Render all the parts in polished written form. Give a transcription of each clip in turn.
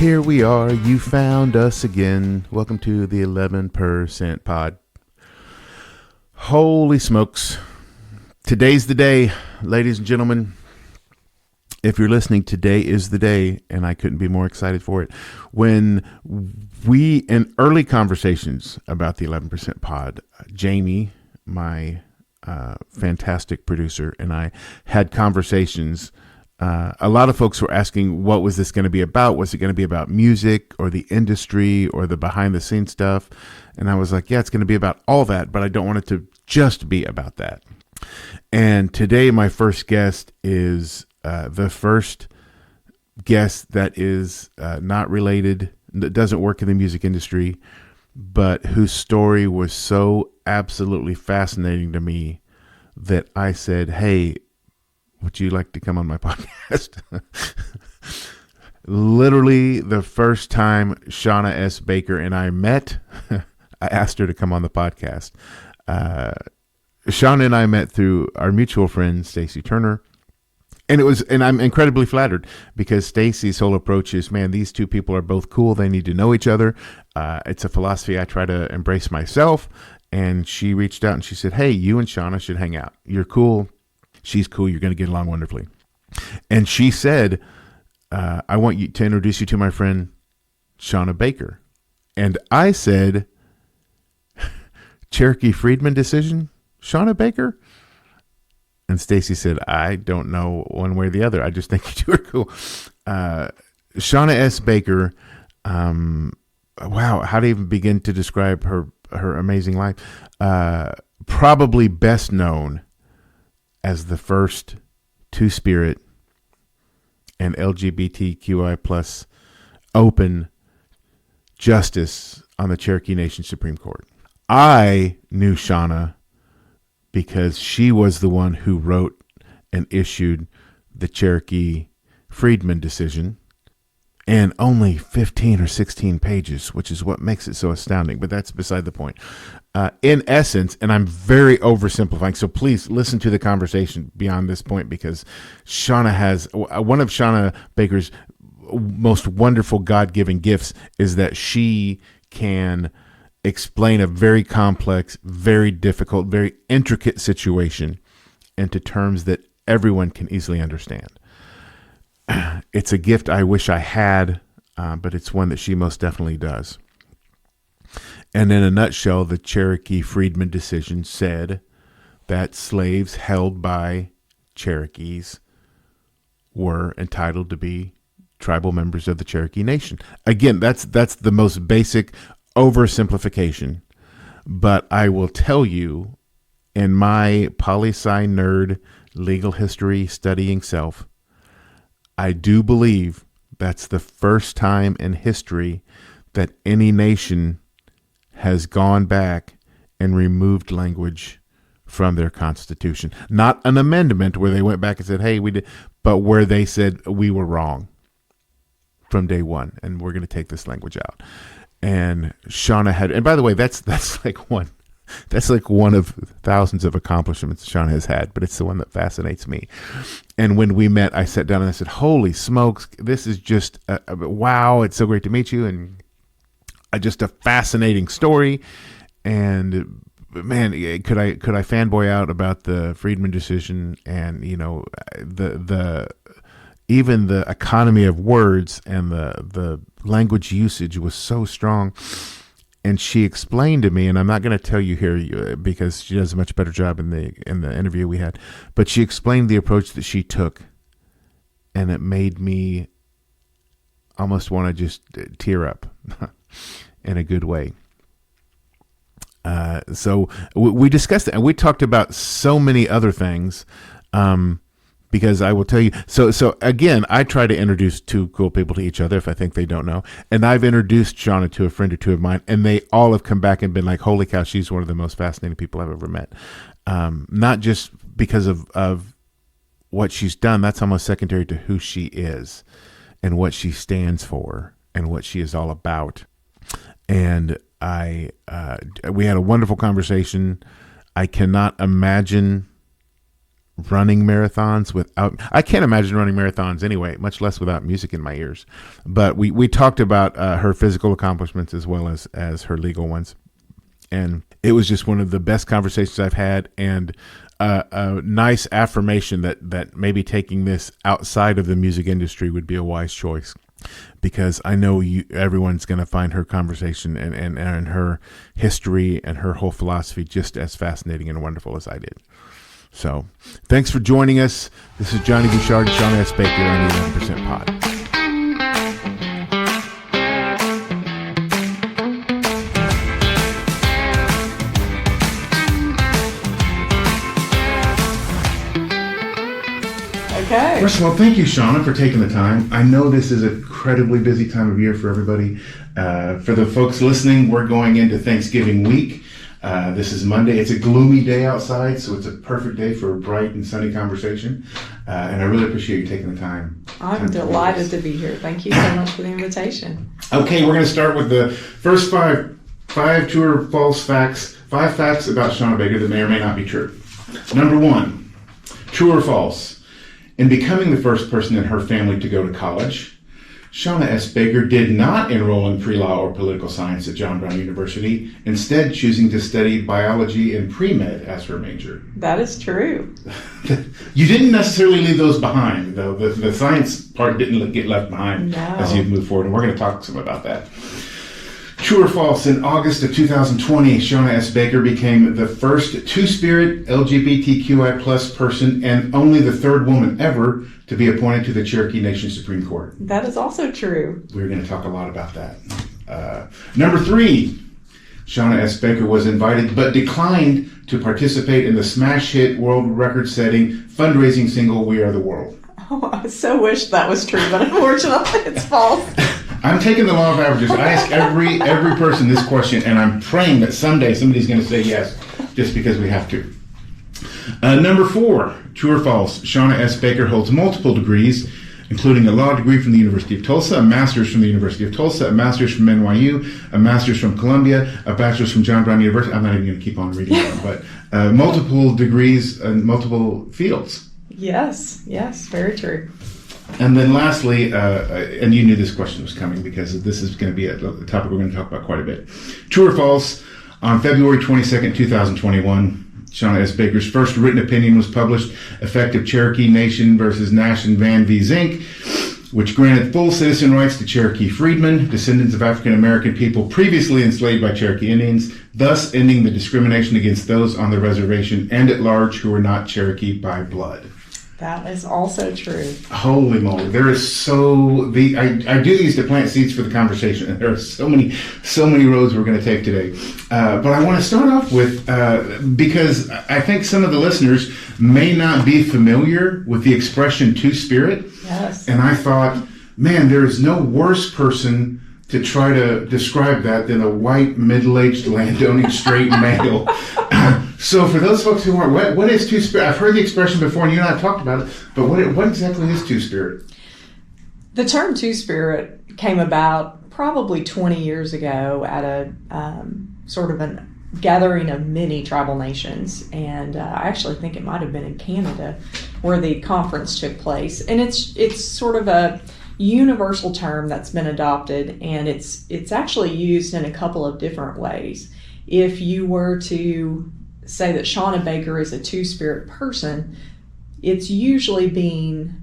Here we are. You found us again. Welcome to the 11% pod. Holy smokes. Today's the day, ladies and gentlemen. If you're listening, today is the day, and I couldn't be more excited for it. When we, in early conversations about the 11% pod, Jamie, my fantastic producer, and I had conversations. A lot of folks were asking, what was this going to be about? Was it going to be about music or the industry or the behind the scenes stuff? And I was like, yeah, it's going to be about all that, but I don't want it to just be about that. And today, my first guest is the first guest that is not related, that doesn't work in the music industry, but whose story was so absolutely fascinating to me that I said, hey, would you like to come on my podcast? Literally the first time Shawna S. Baker and I met, I asked her to come on the podcast. Shawna and I met through our mutual friend, Stacy Turner. And I'm incredibly flattered because Stacy's whole approach is, man, these two people are both cool. They need to know each other. It's a philosophy I try to embrace myself. And she reached out and she said, hey, you and Shawna should hang out. You're cool. She's cool. You're going to get along wonderfully. And she said, I want you to introduce you to my friend, Shawna Baker. And I said, Cherokee freedmen decision, Shawna Baker? And Stacy said, I don't know one way or the other. I just think you two are cool. Shawna S. Baker, wow, how to even begin to describe her amazing life. Probably best known as the first Two-Spirit and LGBTQI plus open justice on the Cherokee Nation Supreme Court. I knew Shawna because she was the one who wrote and issued the Cherokee freedmen decision, and only 15 or 16 pages, which is what makes it so astounding. But that's beside the point. In essence, and I'm very oversimplifying, so please listen to the conversation beyond this point, because Shawna has one of Shawna Baker's most wonderful God-given gifts is that she can explain a very complex, very difficult, very intricate situation into terms that everyone can easily understand. It's a gift I wish I had, but it's one that she most definitely does. And in a nutshell, the Cherokee freedmen decision said that slaves held by Cherokees were entitled to be tribal members of the Cherokee Nation. Again, that's the most basic oversimplification. But I will tell you, in my poli-sci nerd legal history studying self, I do believe that's the first time in history that any nation has gone back and removed language from their constitution. Not an amendment where they went back and said, hey, we did, but where they said we were wrong from day one, and we're going to take this language out. And Shawna had, and by the way, that's like one of thousands of accomplishments Shawna has had, but it's the one that fascinates me. And when we met, I sat down and I said, holy smokes, this is just, wow, it's so great to meet you. And just a fascinating story. And man, could I fanboy out about the freedmen decision and, you know, even the economy of words and the language usage was so strong. And she explained to me, and I'm not going to tell you here because she does a much better job in the interview we had, but she explained the approach that she took, and it made me almost want to just tear up in a good way. So we discussed it, and we talked about so many other things. Because I will tell you, so again, I try to introduce two cool people to each other if I think they don't know. And I've introduced Shawna to a friend or two of mine, and they all have come back and been like, holy cow, she's one of the most fascinating people I've ever met. Not just because of what she's done, that's almost secondary to who she is and what she stands for and what she is all about. And we had a wonderful conversation. I cannot imagine running marathons without, I can't imagine running marathons anyway, much less without music in my ears. But we talked about her physical accomplishments as well as her legal ones. And it was just one of the best conversations I've had, and a nice affirmation that maybe taking this outside of the music industry would be a wise choice, because I know everyone's going to find her conversation and her history and her whole philosophy just as fascinating and wonderful as I did. So thanks for joining us. This is Johnny Bouchard and Shawna S. Baker on the 11% Pod. Okay. First of all, thank you, Shawna, for taking the time. I know this is an incredibly busy time of year for everybody. For the folks listening, we're going into Thanksgiving week. This is Monday. It's a gloomy day outside, so it's a perfect day for a bright and sunny conversation. And I really appreciate you taking the time. I'm delighted to be here. Thank you so much for the invitation. Okay, we're going to start with the first five true or false facts. 5 facts about Shawna Baker that may or may not be true. Number 1, true or false? In becoming the first person in her family to go to college, Shawna S. Baker did not enroll in pre-law or political science at John Brown University, instead choosing to study biology and pre-med as her major. That is true. You didn't necessarily leave those behind, though. The science part didn't get left behind as you move forward, and we're going to talk some about that. True or false, in August of 2020, Shawna S. Baker became the first Two-Spirit LGBTQI plus person and only the 3rd woman ever to be appointed to the Cherokee Nation Supreme Court. That is also true. We're going to talk a lot about that. Number 3, Shawna S. Baker was invited but declined to participate in the smash hit world record-setting fundraising single "We Are the World." Oh, I so wish that was true, but unfortunately it's false. I'm taking the law of averages. I ask every person this question, and I'm praying that someday somebody's going to say yes, just because we have to. Number 4, true or false? Shawna S. Baker holds multiple degrees, including a law degree from the University of Tulsa, a master's from the University of Tulsa, a master's from NYU, a master's from Columbia, a bachelor's from John Brown University. I'm not even going to keep on reading them, but multiple degrees in multiple fields. Yes, very true. And then lastly, and you knew this question was coming because this is going to be a topic we're going to talk about quite a bit. True or false? On February 22nd, 2021, Shawna S. Baker's first written opinion was published, effective Cherokee Nation versus Nash and Van V. Zink, which granted full citizen rights to Cherokee freedmen, descendants of African American people previously enslaved by Cherokee Indians, thus ending the discrimination against those on the reservation and at large who were not Cherokee by blood. That is also true. Holy moly! There is I do these to plant seeds for the conversation, and there are so many roads we're going to take today. But I want to start off with because I think some of the listeners may not be familiar with the expression Two-Spirit. Yes. And I thought, man, there is no worse person to try to describe that than a white, middle-aged, landowning, straight male. So for those folks who aren't, what is Two-Spirit? I've heard the expression before, and you and I have talked about it, but what exactly is Two-Spirit? The term Two-Spirit came about probably 20 years ago at a sort of a gathering of many tribal nations, and I actually think it might have been in Canada where the conference took place. And it's sort of a universal term that's been adopted, and it's actually used in a couple of different ways. If you were to say that Shawna Baker is a Two-Spirit person, it's usually being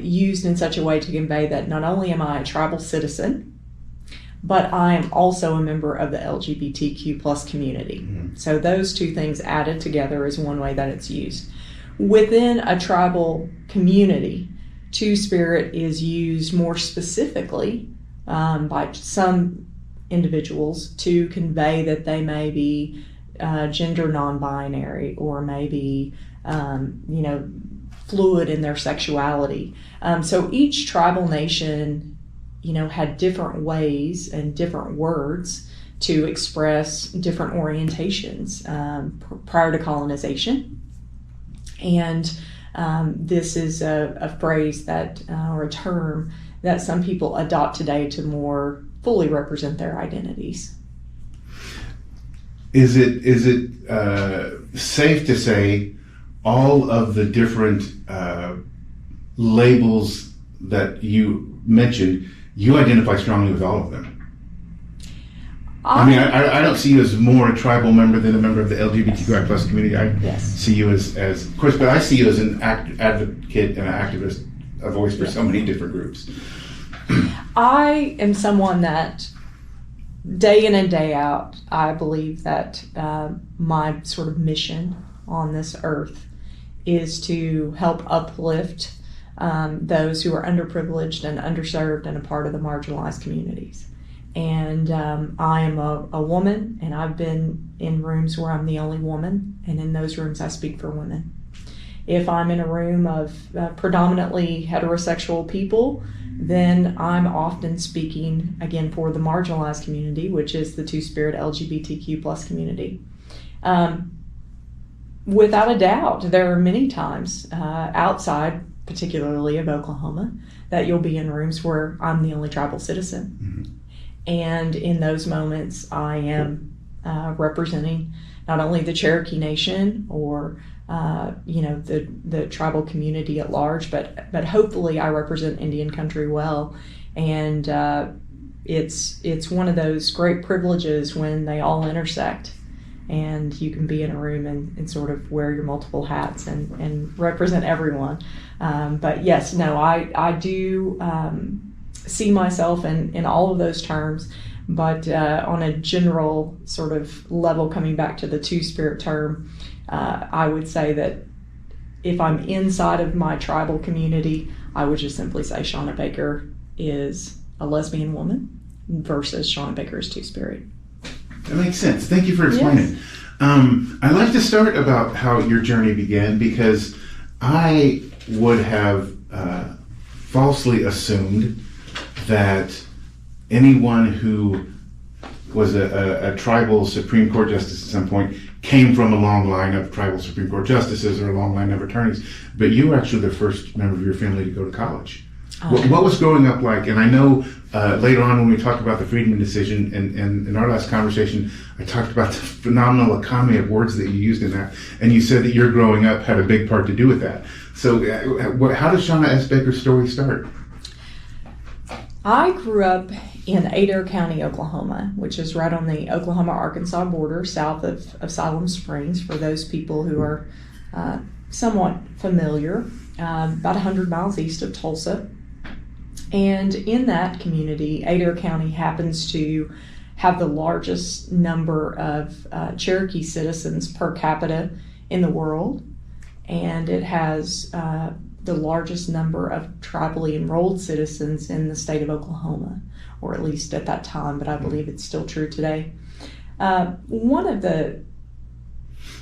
used in such a way to convey that not only am I a tribal citizen, but I am also a member of the LGBTQ plus community. Mm-hmm. So those two things added together is one way that it's used. Within a tribal community, Two-Spirit is used more specifically by some individuals to convey that they may be gender non-binary or maybe fluid in their sexuality. So each tribal nation had different ways and different words to express different orientations prior to colonization. And this is a phrase that, or a term that some people adopt today to more fully represent their identities. Is it safe to say all of the different labels that you mentioned, you identify strongly with all of them. I mean, I don't see you as more a tribal member than a member of the LGBTQI plus community. I see you as of course, but I see you as an advocate and an activist, a voice for so many different groups. I am someone that day in and day out, I believe that my sort of mission on this earth is to help uplift those who are underprivileged and underserved and a part of the marginalized communities. And I am a woman, and I've been in rooms where I'm the only woman, and in those rooms I speak for women. If I'm in a room of predominantly heterosexual people, then I'm often speaking, again, for the marginalized community, which is the Two-Spirit LGBTQ plus community. Without a doubt, there are many times outside, particularly of Oklahoma, that you'll be in rooms where I'm the only tribal citizen. Mm-hmm. And in those moments, I am representing not only the Cherokee Nation or the tribal community at large, but hopefully I represent Indian country well. And it's one of those great privileges when they all intersect, and you can be in a room and sort of wear your multiple hats and represent everyone. But yes, no, I do see myself in all of those terms, but on a general sort of level, coming back to the Two-Spirit term, I would say that if I'm inside of my tribal community, I would just simply say Shawna Baker is a lesbian woman versus Shawna Baker is Two-Spirit. That makes sense. Thank you for explaining. Yes. I'd like to start about how your journey began, because I would have falsely assumed that anyone who was a tribal Supreme Court justice at some point came from a long line of tribal Supreme Court justices or a long line of attorneys. But you were actually the first member of your family to go to college. What was growing up like? And I know later on when we talked about the freedmen decision, and in our last conversation, I talked about the phenomenal economy of words that you used in that. And you said that your growing up had a big part to do with that. So how does Shawna S. Baker's story start? I grew up in Adair County, Oklahoma, which is right on the Oklahoma-Arkansas border, south of Siloam Springs, for those people who are somewhat familiar, about 100 miles east of Tulsa. And in that community, Adair County happens to have the largest number of Cherokee citizens per capita in the world, and it has the largest number of tribally enrolled citizens in the state of Oklahoma, or at least at that time, but I believe it's still true today. One of the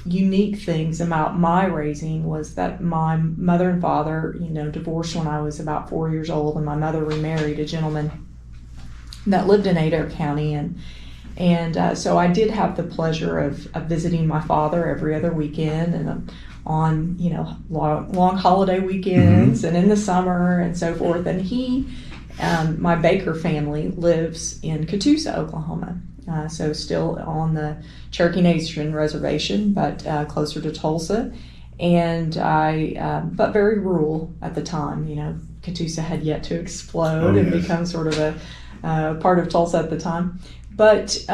unique things about my raising was that my mother and father, divorced when I was about 4 years old, and my mother remarried a gentleman that lived in Adair County, and so I did have the pleasure of visiting my father every other weekend, and on long holiday weekends, mm-hmm. and in the summer and so forth. And he, my Baker family, lives in Catoosa, Oklahoma. So still on the Cherokee Nation reservation, but closer to Tulsa. And but very rural at the time. Catoosa had yet to explode and become sort of a part of Tulsa at the time. But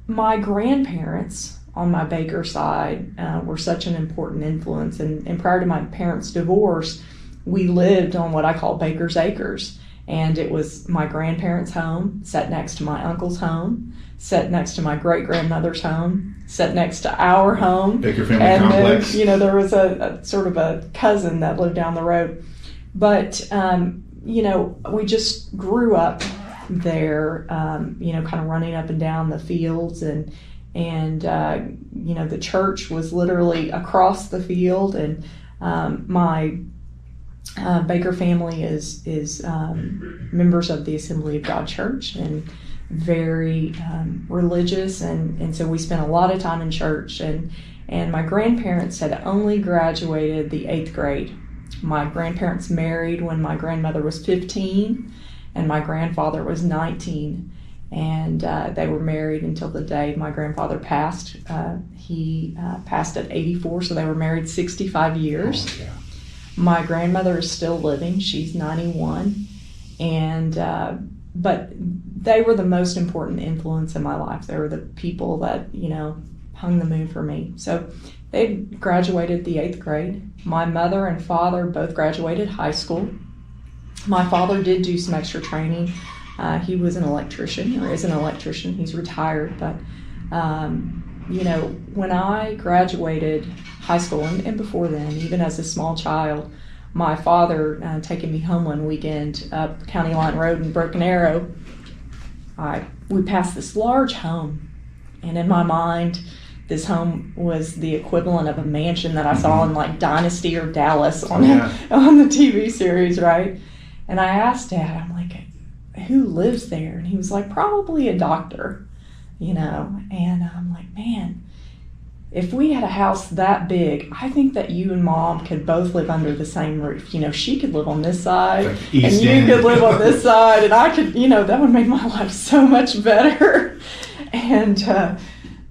my grandparents on my Baker side were such an important influence. And prior to my parents' divorce, we lived on what I call Baker's Acres. And it was my grandparents' home, set next to my uncle's home, set next to my great-grandmother's home, set next to our home. Baker family complex. Then, there was a sort of a cousin that lived down the road. But, we just grew up there, kind of running up and down the fields, and the church was literally across the field, and my Baker family is members of the Assembly of God Church, and very religious, and so we spent a lot of time in church, and my grandparents had only graduated the 8th grade. My grandparents married when my grandmother was 15 and my grandfather was 19, And they were married until the day my grandfather passed. He passed at 84, so they were married 65 years. Oh, yeah. My grandmother is still living. She's 91. And but they were the most important influence in my life. They were the people that, hung the moon for me. So they graduated the 8th grade. My mother and father both graduated high school. My father did do some extra training. He was an electrician, or is an electrician. He's retired. But, when I graduated high school, and before then, even as a small child, my father taking me home one weekend up County Line Road in Broken Arrow, we passed this large home. And in my mind, this home was the equivalent of a mansion that I saw in like Dynasty or Dallas on the TV series, right? And I asked Dad, I'm like, who lives there? And he was like, probably a doctor, And I'm like, man, if we had a house that big, I think that you and Mom could both live under the same roof. She could live on this side, and you could live on this side, and I could, that would make my life so much better. And,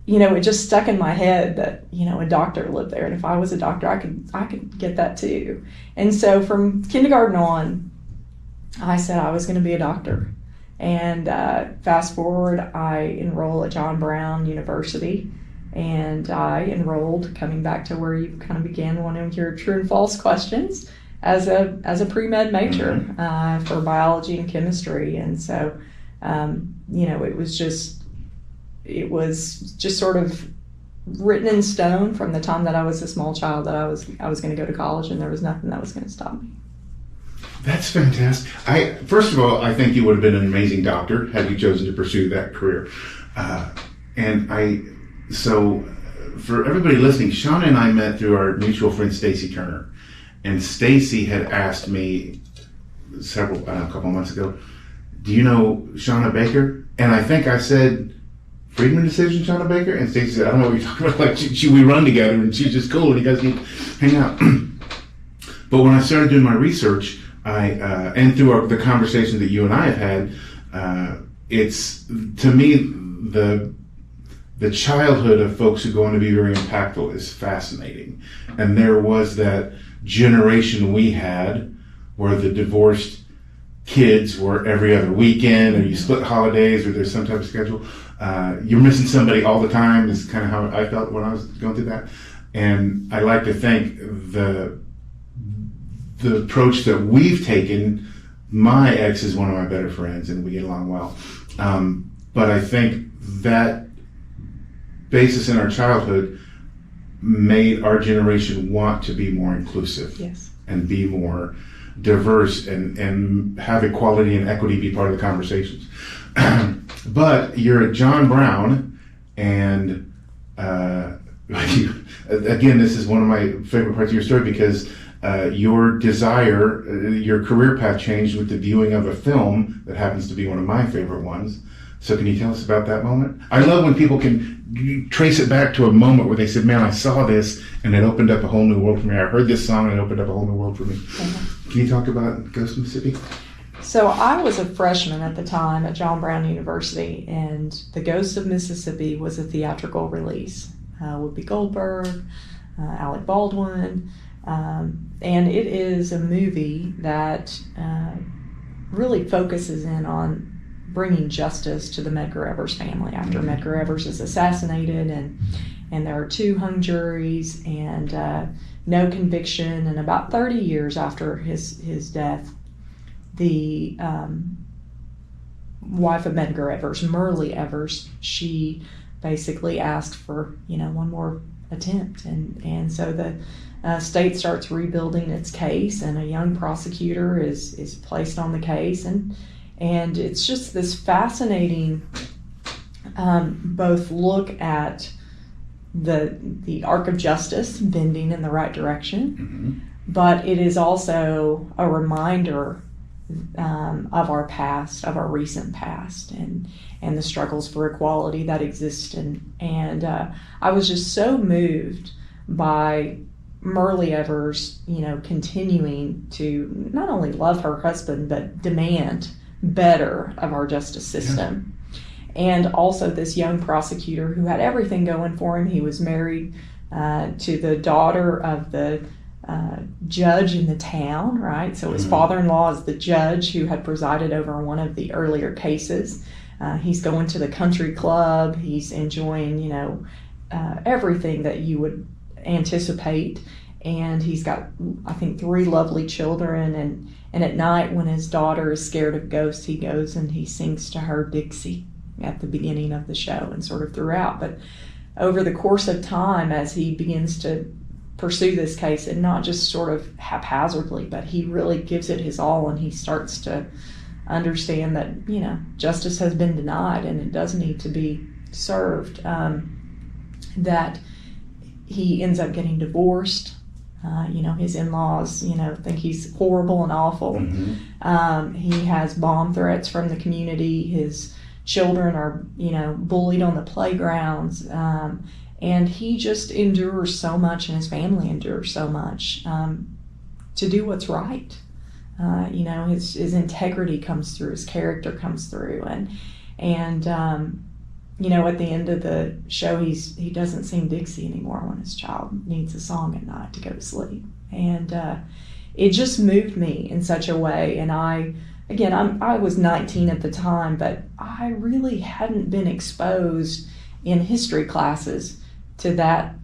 it just stuck in my head that, a doctor lived there. And if I was a doctor, I could get that too. And so from kindergarten on, I said I was going to be a doctor. And fast forward, I enroll at John Brown University. And I enrolled, coming back to where you kind of began one of your true and false questions, as a pre-med major for biology and chemistry. And so, it was just sort of written in stone from the time that I was a small child that I was going to go to college, and there was nothing that was going to stop me. That's fantastic. First of all, I think you would have been an amazing doctor had you chosen to pursue that career. So for everybody listening, Shawna and I met through our mutual friend Stacy Turner, and Stacy had asked me a couple months ago, do you know Shawna Baker? And I think I said, Freeman decision, Shawna Baker? And Stacy said, I don't know what you're talking about. Like, we run together, and she's just cool, and you guys need to hang out. But when I started doing my research, and through the conversation that you and I have had, it's, to me, the childhood of folks who go on to be very impactful is fascinating. And there was that generation we had where the divorced kids were every other weekend, or you split holidays, or there's some type of schedule. You're missing somebody all the time is kind of how I felt when I was going through that. And I like to think the approach that we've taken, my ex is one of my better friends and we get along well. But I think that basis in our childhood made our generation want to be more inclusive. Yes. And be more diverse and have equality and equity be part of the conversations. But you're at John Brown, and again, this is one of my favorite parts of your story because your career path changed with the viewing of a film that happens to be one of my favorite ones. So can you tell us about that moment? I love when people can trace it back to a moment where they said, man, I saw this and it opened up a whole new world for me. I heard this song and it opened up a whole new world for me. Mm-hmm. Can you talk about Ghost of Mississippi? So I was a freshman at the time at John Brown University, and The Ghost of Mississippi was a theatrical release. Whoopi Goldberg, Alec Baldwin, and it is a movie that really focuses in on bringing justice to the Medgar Evers family after Medgar Evers is assassinated, and there are 2 hung juries and no conviction. And about 30 years after his death, the wife of Medgar Evers, Merle Evers, she basically asked for one more attempt, and so the state starts rebuilding its case, and a young prosecutor is placed on the case, and it's just this fascinating both look at the arc of justice bending in the right direction, but it is also a reminder of our past, of our recent past, and the struggles for equality that exist. And I was just so moved by Merle Evers, continuing to not only love her husband, but demand better of our justice system. and also this young prosecutor who had everything going for him. He was married to the daughter of the judge in the town, right? So his father-in-law is the judge who had presided over one of the earlier cases. He's going to the country club. He's enjoying, everything that you would anticipate. And he's got, I think, 3 lovely children. And at night, when his daughter is scared of ghosts, he goes and he sings to her Dixie at the beginning of the show and sort of throughout. But over the course of time, as he begins to pursue this case, and not just sort of haphazardly, but he really gives it his all, and he starts to understand that, justice has been denied and it does need to be served, that he ends up getting divorced. His in-laws, think he's horrible and awful. He has bomb threats from the community. His children are, bullied on the playgrounds. And he just endures so much, and his family endures so much to do what's right. His integrity comes through, his character comes through. And at the end of the show, he doesn't sing Dixie anymore when his child needs a song at night to go to sleep. And it just moved me in such a way. And I was 19 at the time, but I really hadn't been exposed in history classes to that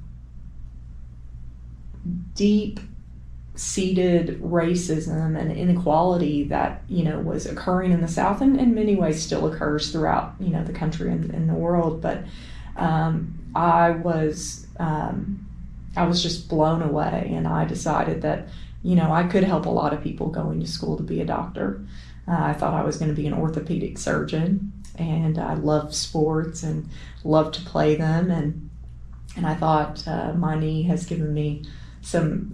deep-seated racism and inequality that, was occurring in the South, and in many ways still occurs throughout, the country and the world. But I was just blown away, and I decided that, I could help a lot of people going to school to be a doctor. I thought I was going to be an orthopedic surgeon, and I loved sports and loved to play them, and I thought my knee has given me some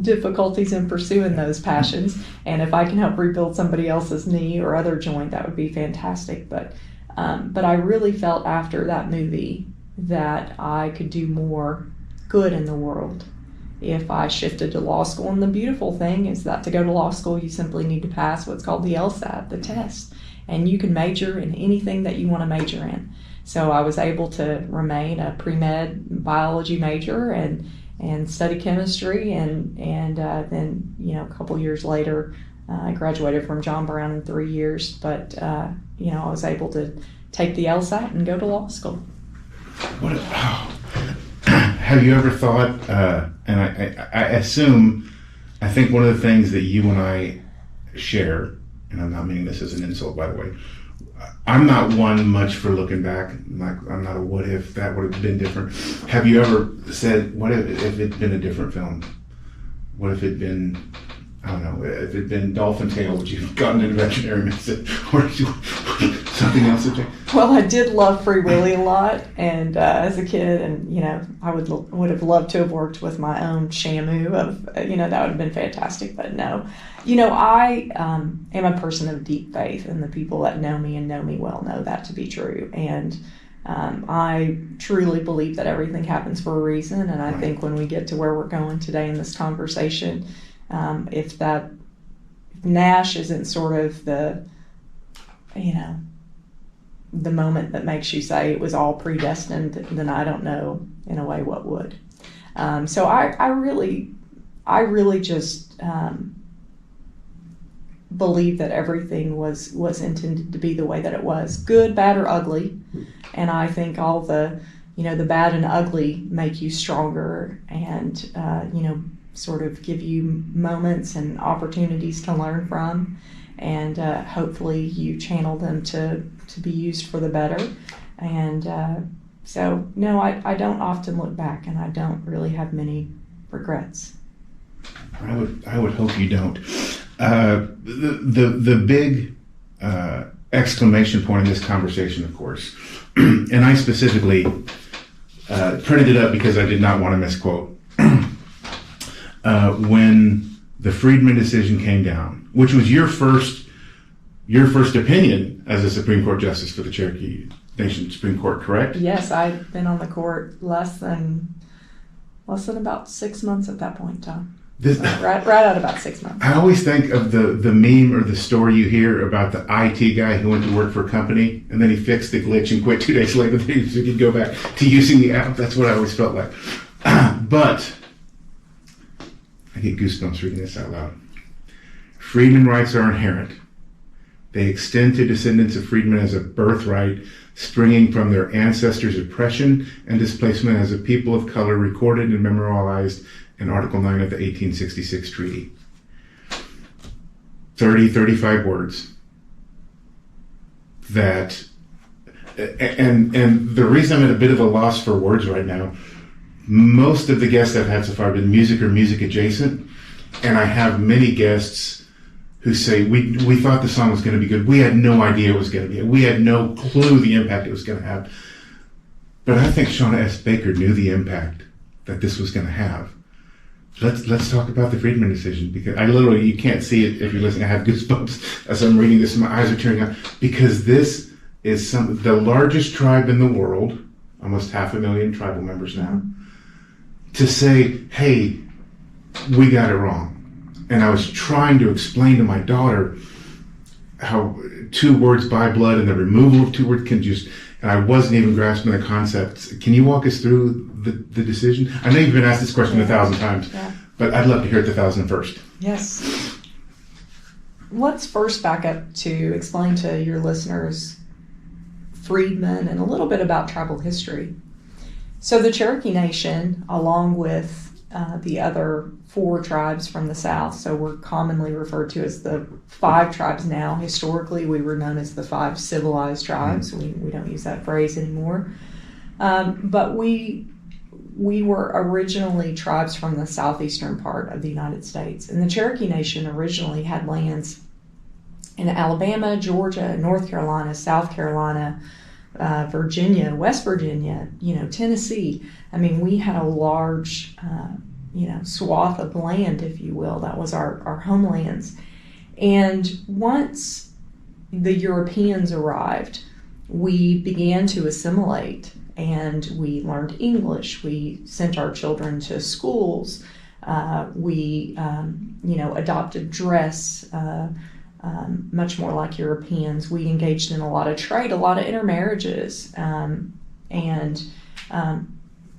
difficulties in pursuing those passions, and if I can help rebuild somebody else's knee or other joint, that would be fantastic. But I really felt after that movie that I could do more good in the world if I shifted to law school. And the beautiful thing is that to go to law school, you simply need to pass what's called the LSAT, the test, and you can major in anything that you want to major in. So I was able to remain a pre-med biology major and study chemistry, and then a couple years later I graduated from John Brown in 3 years. But I was able to take the LSAT and go to law school. Have you ever thought, and I think one of the things that you and I share, and I'm not meaning this as an insult, by the way, I'm not one much for looking back. I'm not a what if that would have been different. Have you ever said, what if it'd been a different film? What if it'd been, I don't know, if it'd been Dolphin Tale, would you have gotten into veterinary medicine, or something else? Well, I did love Free Willy a lot, and as a kid, and I would have loved to have worked with my own Shamu. That would have been fantastic. But no, I am a person of deep faith, and the people that know me and know me well know that to be true. And I truly believe that everything happens for a reason. And I think when we get to where we're going today in this conversation, if Nash isn't sort of the moment that makes you say it was all predestined, then I don't know in a way what would. So I really just believe that everything was intended to be the way that it was, good, bad, or ugly. And I think all the the bad and ugly make you stronger, and sort of give you moments and opportunities to learn from, and hopefully you channel them to be used for the better. And so no, I don't often look back, and I don't really have many regrets. I would hope you don't. The big exclamation point in this conversation, of course, and I specifically printed it up because I did not want to misquote. When the Freedmen decision came down, which was your first opinion as a Supreme Court Justice for the Cherokee Nation Supreme Court, correct? Yes, I'd been on the court less than about 6 months at that point in time. right at about 6 months. I always think of the meme or the story you hear about the IT guy who went to work for a company and then he fixed the glitch and quit 2 days later so he could go back to using the app. That's what I always felt like. But I get goosebumps reading this out loud. Freedmen rights are inherent. They extend to descendants of freedmen as a birthright springing from their ancestors' oppression and displacement as a people of color recorded and memorialized in Article 9 of the 1866 treaty. 35 words that, and the reason I'm at a bit of a loss for words right now, most of the guests I've had so far have been music or music adjacent, and I have many guests who say, we thought the song was going to be good. We had no idea it was going to be. We had no clue the impact it was going to have. But I think Shawna S. Baker knew the impact that this was going to have. Let's talk about the Freedmen decision, because I literally, you can't see it if you're listening. I have goosebumps as I'm reading this. My eyes are tearing up because this is the largest tribe in the world, almost 500,000 tribal members now, to say, hey, we got it wrong. And I was trying to explain to my daughter how 2 words by blood and the removal of 2 words can just, and I wasn't even grasping the concepts. Can you walk us through the decision? I know you've been asked this question 1,000 times, but I'd love to hear it the 1,001st. Yes. Let's first back up to explain to your listeners freedmen and a little bit about tribal history. So the Cherokee Nation, along with the other 4 tribes from the South, so we're commonly referred to as the 5 tribes now. Historically, we were known as the 5 civilized tribes. We don't use that phrase anymore. But we were originally tribes from the southeastern part of the United States. And the Cherokee Nation originally had lands in Alabama, Georgia, North Carolina, South Carolina, Virginia, West Virginia, Tennessee. I mean, we had a large, swath of land, if you will. That was our homelands. And once the Europeans arrived, we began to assimilate, and we learned English. We sent our children to schools. We adopted dress much more like Europeans. We engaged in a lot of trade, a lot of intermarriages, and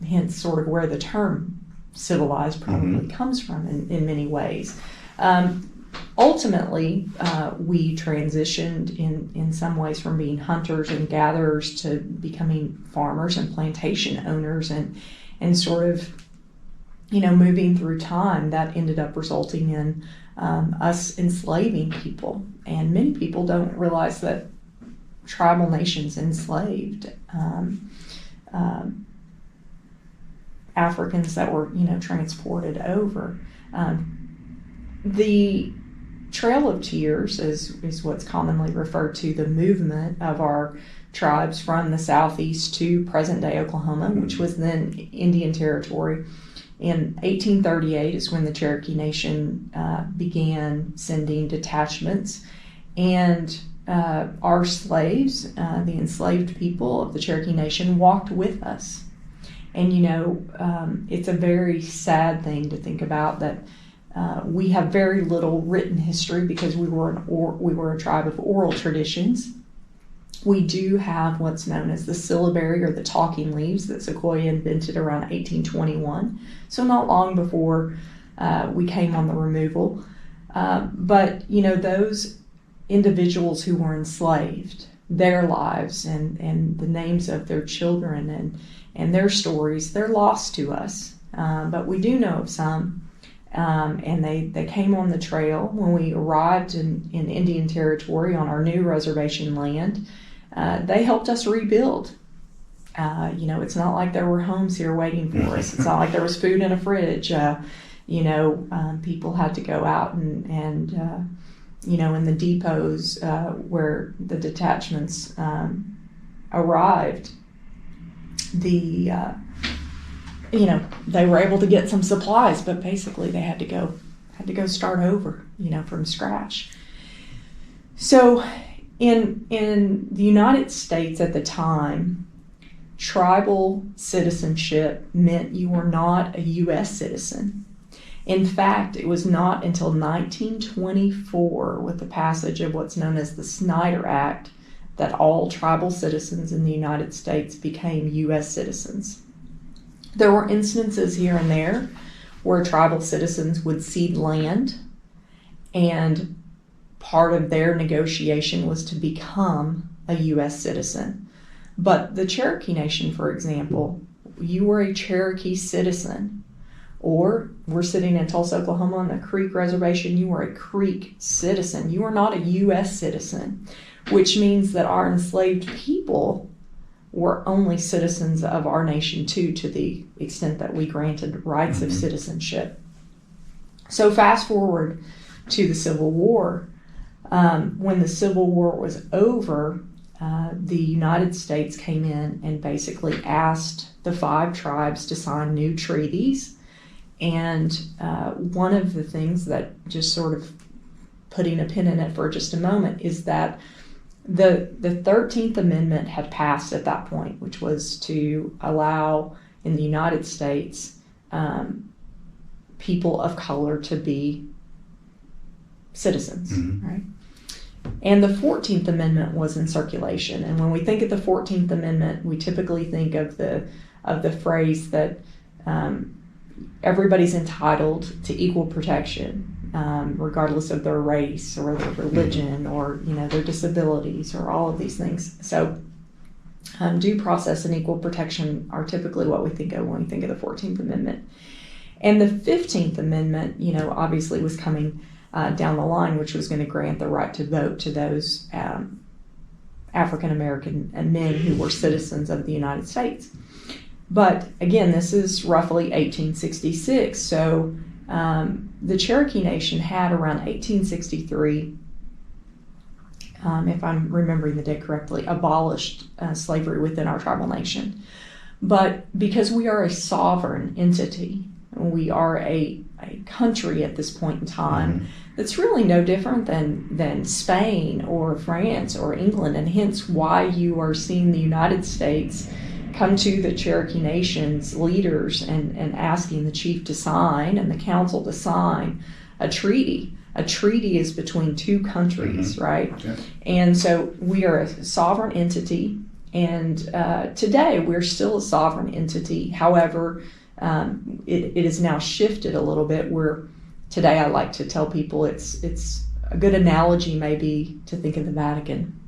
hence sort of where the term civilized probably comes from in many ways. Ultimately, we transitioned in some ways from being hunters and gatherers to becoming farmers and plantation owners, and sort of, moving through time, that ended up resulting in us enslaving people. And many people don't realize that tribal nations enslaved Africans that were, transported over. The Trail of Tears is what's commonly referred to the movement of our tribes from the southeast to present-day Oklahoma, which was then Indian Territory. In 1838 is when the Cherokee Nation began sending detachments, and our slaves, the enslaved people of the Cherokee Nation, walked with us. And it's a very sad thing to think about that we have very little written history because we were a tribe of oral traditions. We do have what's known as the syllabary, or the talking leaves, that Sequoyah invented around 1821, so not long before we came on the removal. But those individuals who were enslaved, their lives and the names of their children and their stories, they're lost to us. But we do know of some. And they came on the trail when we arrived in Indian Territory on our new reservation land. They helped us rebuild. It's not like there were homes here waiting for us. It's not like there was food in a fridge. People had to go out and in the depots where the detachments arrived, they were able to get some supplies, but basically they had to go start over, from scratch. So in the United States at the time, tribal citizenship meant you were not a U.S. citizen. In fact, it was not until 1924, with the passage of what's known as the Snyder Act, that all tribal citizens in the United States became U.S. citizens. There were instances here and there where tribal citizens would cede land, and part of their negotiation was to become a U.S. citizen. But the Cherokee Nation, for example, you were a Cherokee citizen, or we're sitting in Tulsa, Oklahoma on the Creek Reservation, you were a Creek citizen. You are not a U.S. citizen, which means that our enslaved people were only citizens of our nation too, to the extent that we granted rights of citizenship. So fast forward to the Civil War. When the Civil War was over, the United States came in and basically asked the 5 tribes to sign new treaties. And one of the things that, just sort of putting a pin in it for just a moment, is that the 13th Amendment had passed at that point, which was to allow in the United States people of color to be citizens, right? And the 14th Amendment was in circulation. And when we think of the 14th Amendment, we typically think of the phrase that everybody's entitled to equal protection, regardless of their race or their religion or their disabilities or all of these things. So due process and equal protection are typically what we think of when we think of the 14th Amendment. And the 15th Amendment, obviously was coming down the line, which was going to grant the right to vote to those African American men who were citizens of the United States. But again, this is roughly 1866. So the Cherokee Nation had around 1863, if I'm remembering the date correctly, abolished slavery within our tribal nation. But because we are a sovereign entity, we are a country at this point in time that's really no different than Spain or France or England, and hence why you are seeing the United States come to the Cherokee Nation's leaders and asking the chief to sign and the council to sign a treaty. A treaty is between 2 countries, right? Yeah. And so we are a sovereign entity, and today we're still a sovereign entity. However, it is now shifted a little bit, where today I like to tell people it's a good analogy maybe to think of the Vatican.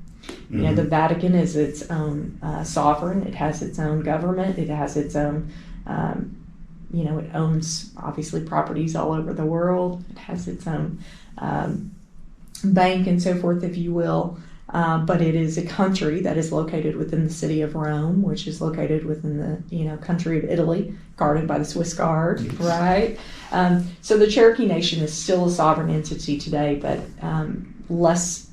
The Vatican is its own sovereign. It has its own government. It has its own, it owns obviously properties all over the world. It has its own bank and so forth, if you will. But it is a country that is located within the city of Rome, which is located within the country of Italy, guarded by the Swiss Guard, right? So the Cherokee Nation is still a sovereign entity today, but less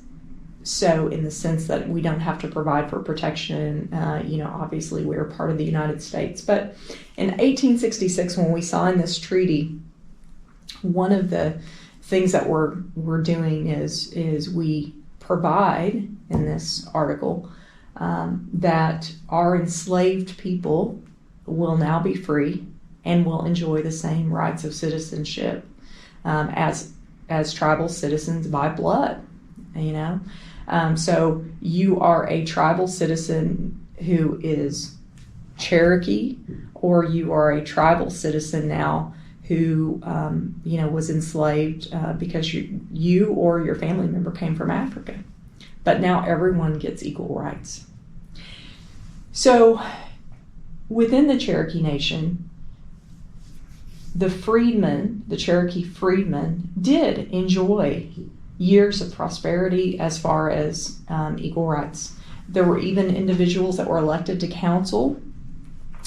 so in the sense that we don't have to provide for protection. Obviously we're part of the United States. But in 1866, when we signed this treaty, one of the things that we're doing is we provide in this article that our enslaved people will now be free and will enjoy the same rights of citizenship as tribal citizens by blood. So you are a tribal citizen who is Cherokee, or you are a tribal citizen now who was enslaved because you or your family member came from Africa. But now everyone gets equal rights. So within the Cherokee Nation, the freedmen, the Cherokee freedmen, did enjoy years of prosperity as far as equal rights. There were even individuals that were elected to council.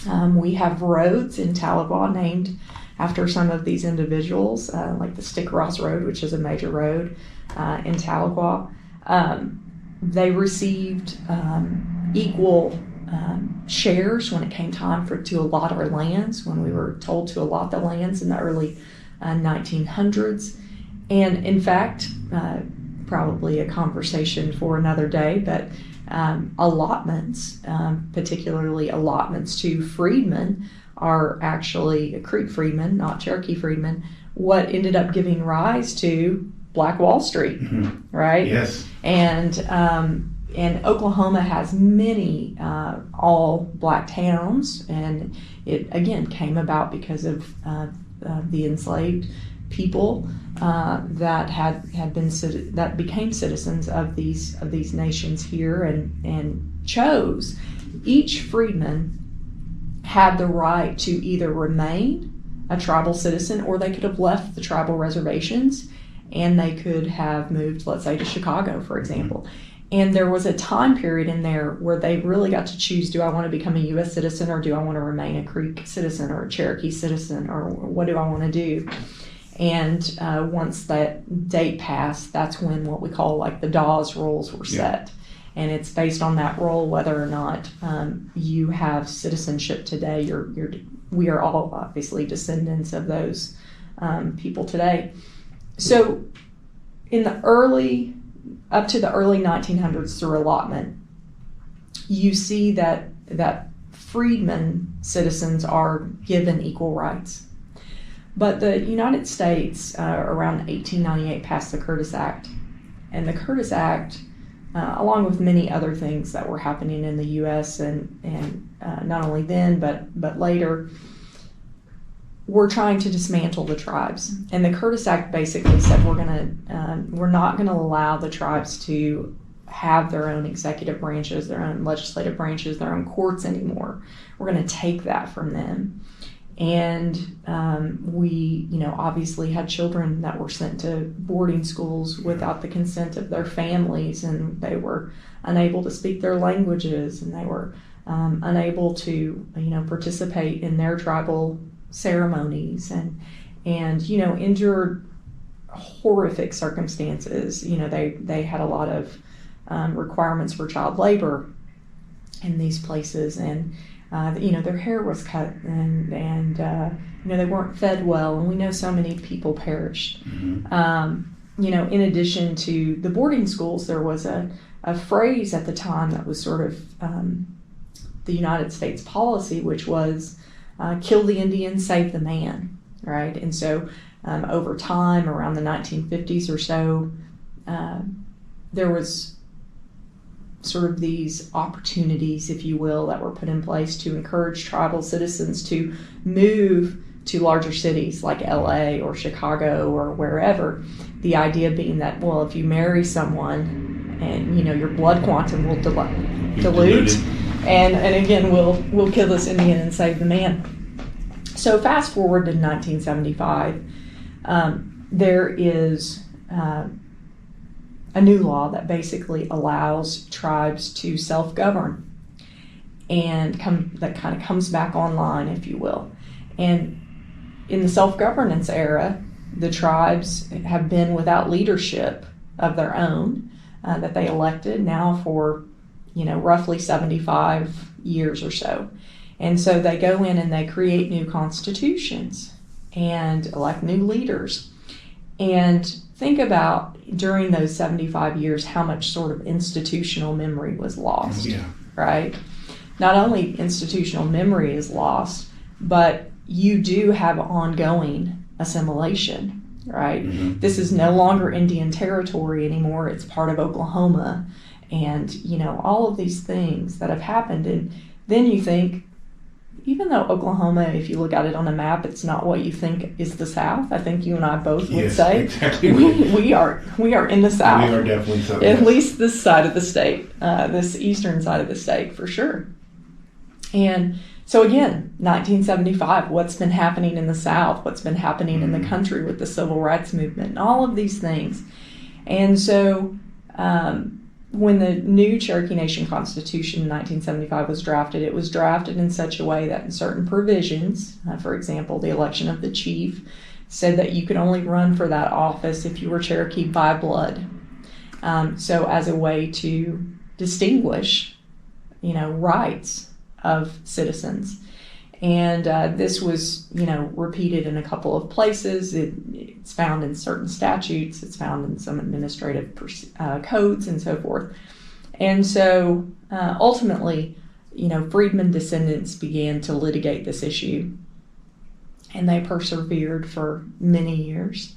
We have roads in Tahlequah named after some of these individuals, like the Stick Ross Road, which is a major road in Tahlequah. They received equal shares when it came time to allot our lands, when we were told to allot the lands in the early 1900s. And in fact, probably a conversation for another day, but allotments, particularly allotments to freedmen, are actually Creek freedmen, not Cherokee freedmen, what ended up giving rise to Black Wall Street, right? Yes. And Oklahoma has many all black towns, and it again came about because of the enslaved people that became citizens of these nations here, and chose. Each freedman had the right to either remain a tribal citizen, or they could have left the tribal reservations and they could have moved, let's say, to Chicago, for example. And there was a time period in there where they really got to choose, do I want to become a U.S. citizen, or do I want to remain a Creek citizen or a Cherokee citizen, or what do I want to do? And once that date passed, that's when what we call like the Dawes rules were set. And it's based on that rule whether or not you have citizenship today. We are all obviously descendants of those people today. So in the up to the early 1900s through allotment, you see that freedmen citizens are given equal rights. But the United States around 1898 passed the Curtis Act. And the Curtis Act, along with many other things that were happening in the U.S. and not only then but later, were trying to dismantle the tribes. And the Curtis Act basically said we're not gonna allow the tribes to have their own executive branches, their own legislative branches, their own courts anymore. We're gonna take that from them. And we, obviously had children that were sent to boarding schools without the consent of their families, and they were unable to speak their languages, and they were unable to, participate in their tribal ceremonies, and endured horrific circumstances. They had a lot of requirements for child labor in these places, and their hair was cut, and they weren't fed well, and we know so many people perished. In addition to the boarding schools, there was a phrase at the time that was sort of the United States policy, which was kill the Indian, save the man, right? And so over time, around the 1950s or so, there was sort of these opportunities, if you will, that were put in place to encourage tribal citizens to move to larger cities like LA or Chicago or wherever. The idea being that, well, if you marry someone and your blood quantum will dilute, and again we'll kill this Indian and save the man. So fast forward to 1975, there is a new law that basically allows tribes to self-govern, and that kind of comes back online, if you will. And in the self-governance era, the tribes have been without leadership of their own that they elected now for roughly 75 years or so. And so they go in and they create new constitutions and elect new leaders. And think about, during those 75 years, how much sort of institutional memory was lost, right? Not only institutional memory is lost, but you do have ongoing assimilation, right? This is no longer Indian territory anymore. It's part of Oklahoma, and all of these things that have happened. And then you think, even though Oklahoma, if you look at it on a map, it's not what you think is the South. I think you and I both would say exactly. we are in the South. We are definitely South. At least this side of the state, this eastern side of the state, for sure. And so again, 1975, what's been happening in the South? What's been happening in the country with the civil rights movement and all of these things? And so when the new Cherokee Nation Constitution in 1975 was drafted, it was drafted in such a way that in certain provisions, for example, the election of the chief, said that you could only run for that office if you were Cherokee by blood. So as a way to distinguish, rights of citizens. And this was, repeated in a couple of places. It's found in certain statutes. It's found in some administrative codes and so forth. And so ultimately, freedmen descendants began to litigate this issue, and they persevered for many years.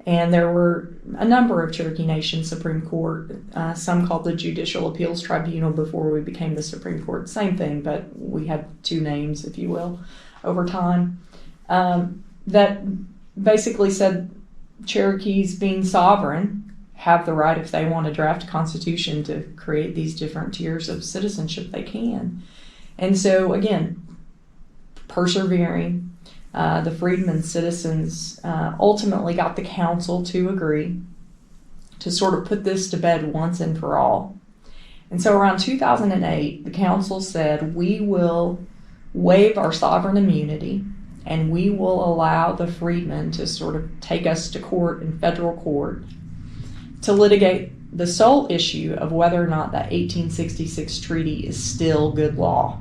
And there were a number of Cherokee Nation Supreme Court, some called the Judicial Appeals Tribunal before we became the Supreme Court. Same thing, but we had two names, if you will, over time, that basically said Cherokees, being sovereign, have the right, if they want to draft a constitution to create these different tiers of citizenship, they can. And so, again, persevering, the freedmen citizens ultimately got the council to agree to sort of put this to bed once and for all. And so around 2008, the council said, we will waive our sovereign immunity, and we will allow the freedmen to sort of take us to court in federal court to litigate the sole issue of whether or not that 1866 treaty is still good law.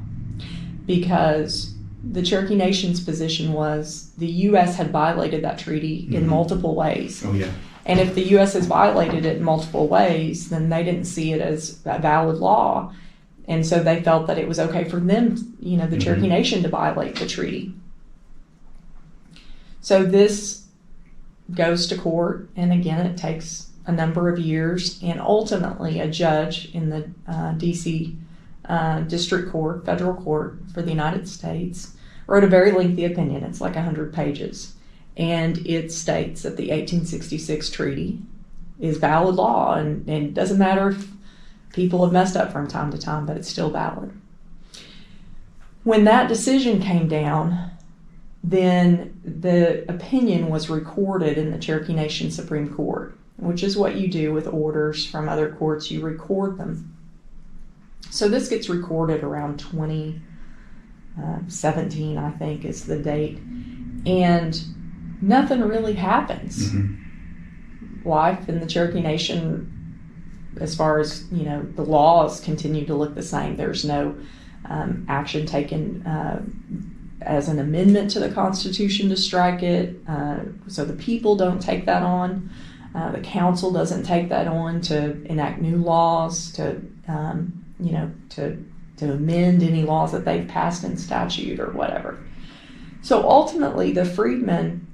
Because the Cherokee Nation's position was the U.S. had violated that treaty in multiple ways. Oh, yeah. And if the U.S. has violated it in multiple ways, then they didn't see it as a valid law. And so they felt that it was okay for them, the Cherokee Nation, to violate the treaty. So this goes to court, and again, it takes a number of years, and ultimately a judge in the D.C. District Court, federal court for the United States, wrote a very lengthy opinion. It's like 100 pages. And it states that the 1866 treaty is valid law, and it doesn't matter if people have messed up from time to time, but it's still valid. When that decision came down, then the opinion was recorded in the Cherokee Nation Supreme Court, which is what you do with orders from other courts. You record them. So this gets recorded around 2017, I think, is the date. And nothing really happens. Life in the Cherokee Nation, as far as, the laws continue to look the same. There's no action taken as an amendment to the Constitution to strike it. So the people don't take that on. The council doesn't take that on to enact new laws, to amend any laws that they've passed in statute or whatever. So ultimately, the freedmen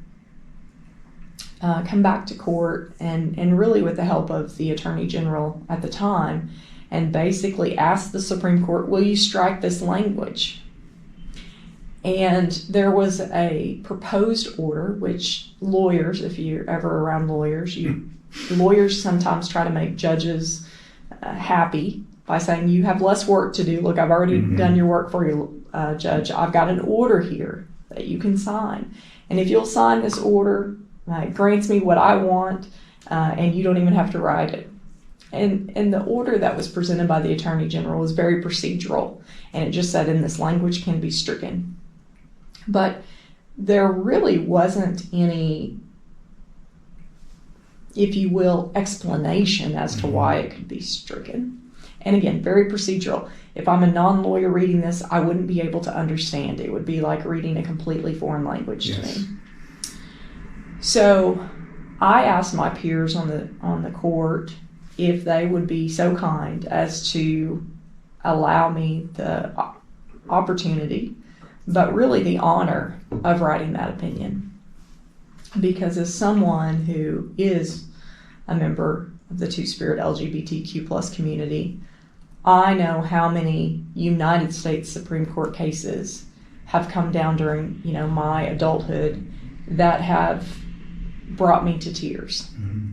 come back to court and really with the help of the Attorney General at the time, and basically ask the Supreme Court, will you strike this language? And there was a proposed order, which lawyers, if you're ever around lawyers, lawyers sometimes try to make judges happy by saying, you have less work to do. Look, I've already done your work for you, Judge. I've got an order here that you can sign. And if you'll sign this order, it grants me what I want, and you don't even have to write it. And the order that was presented by the Attorney General was very procedural, and it just said, in this language can be stricken. But there really wasn't any, if you will, explanation as to why it could be stricken. And again, very procedural. If I'm a non-lawyer reading this, I wouldn't be able to understand. It would be like reading a completely foreign language to me. So I asked my peers on the court if they would be so kind as to allow me the opportunity, but really the honor of writing that opinion. Because as someone who is a member of the Two-Spirit LGBTQ plus community, I know how many United States Supreme Court cases have come down during, my adulthood that have brought me to tears.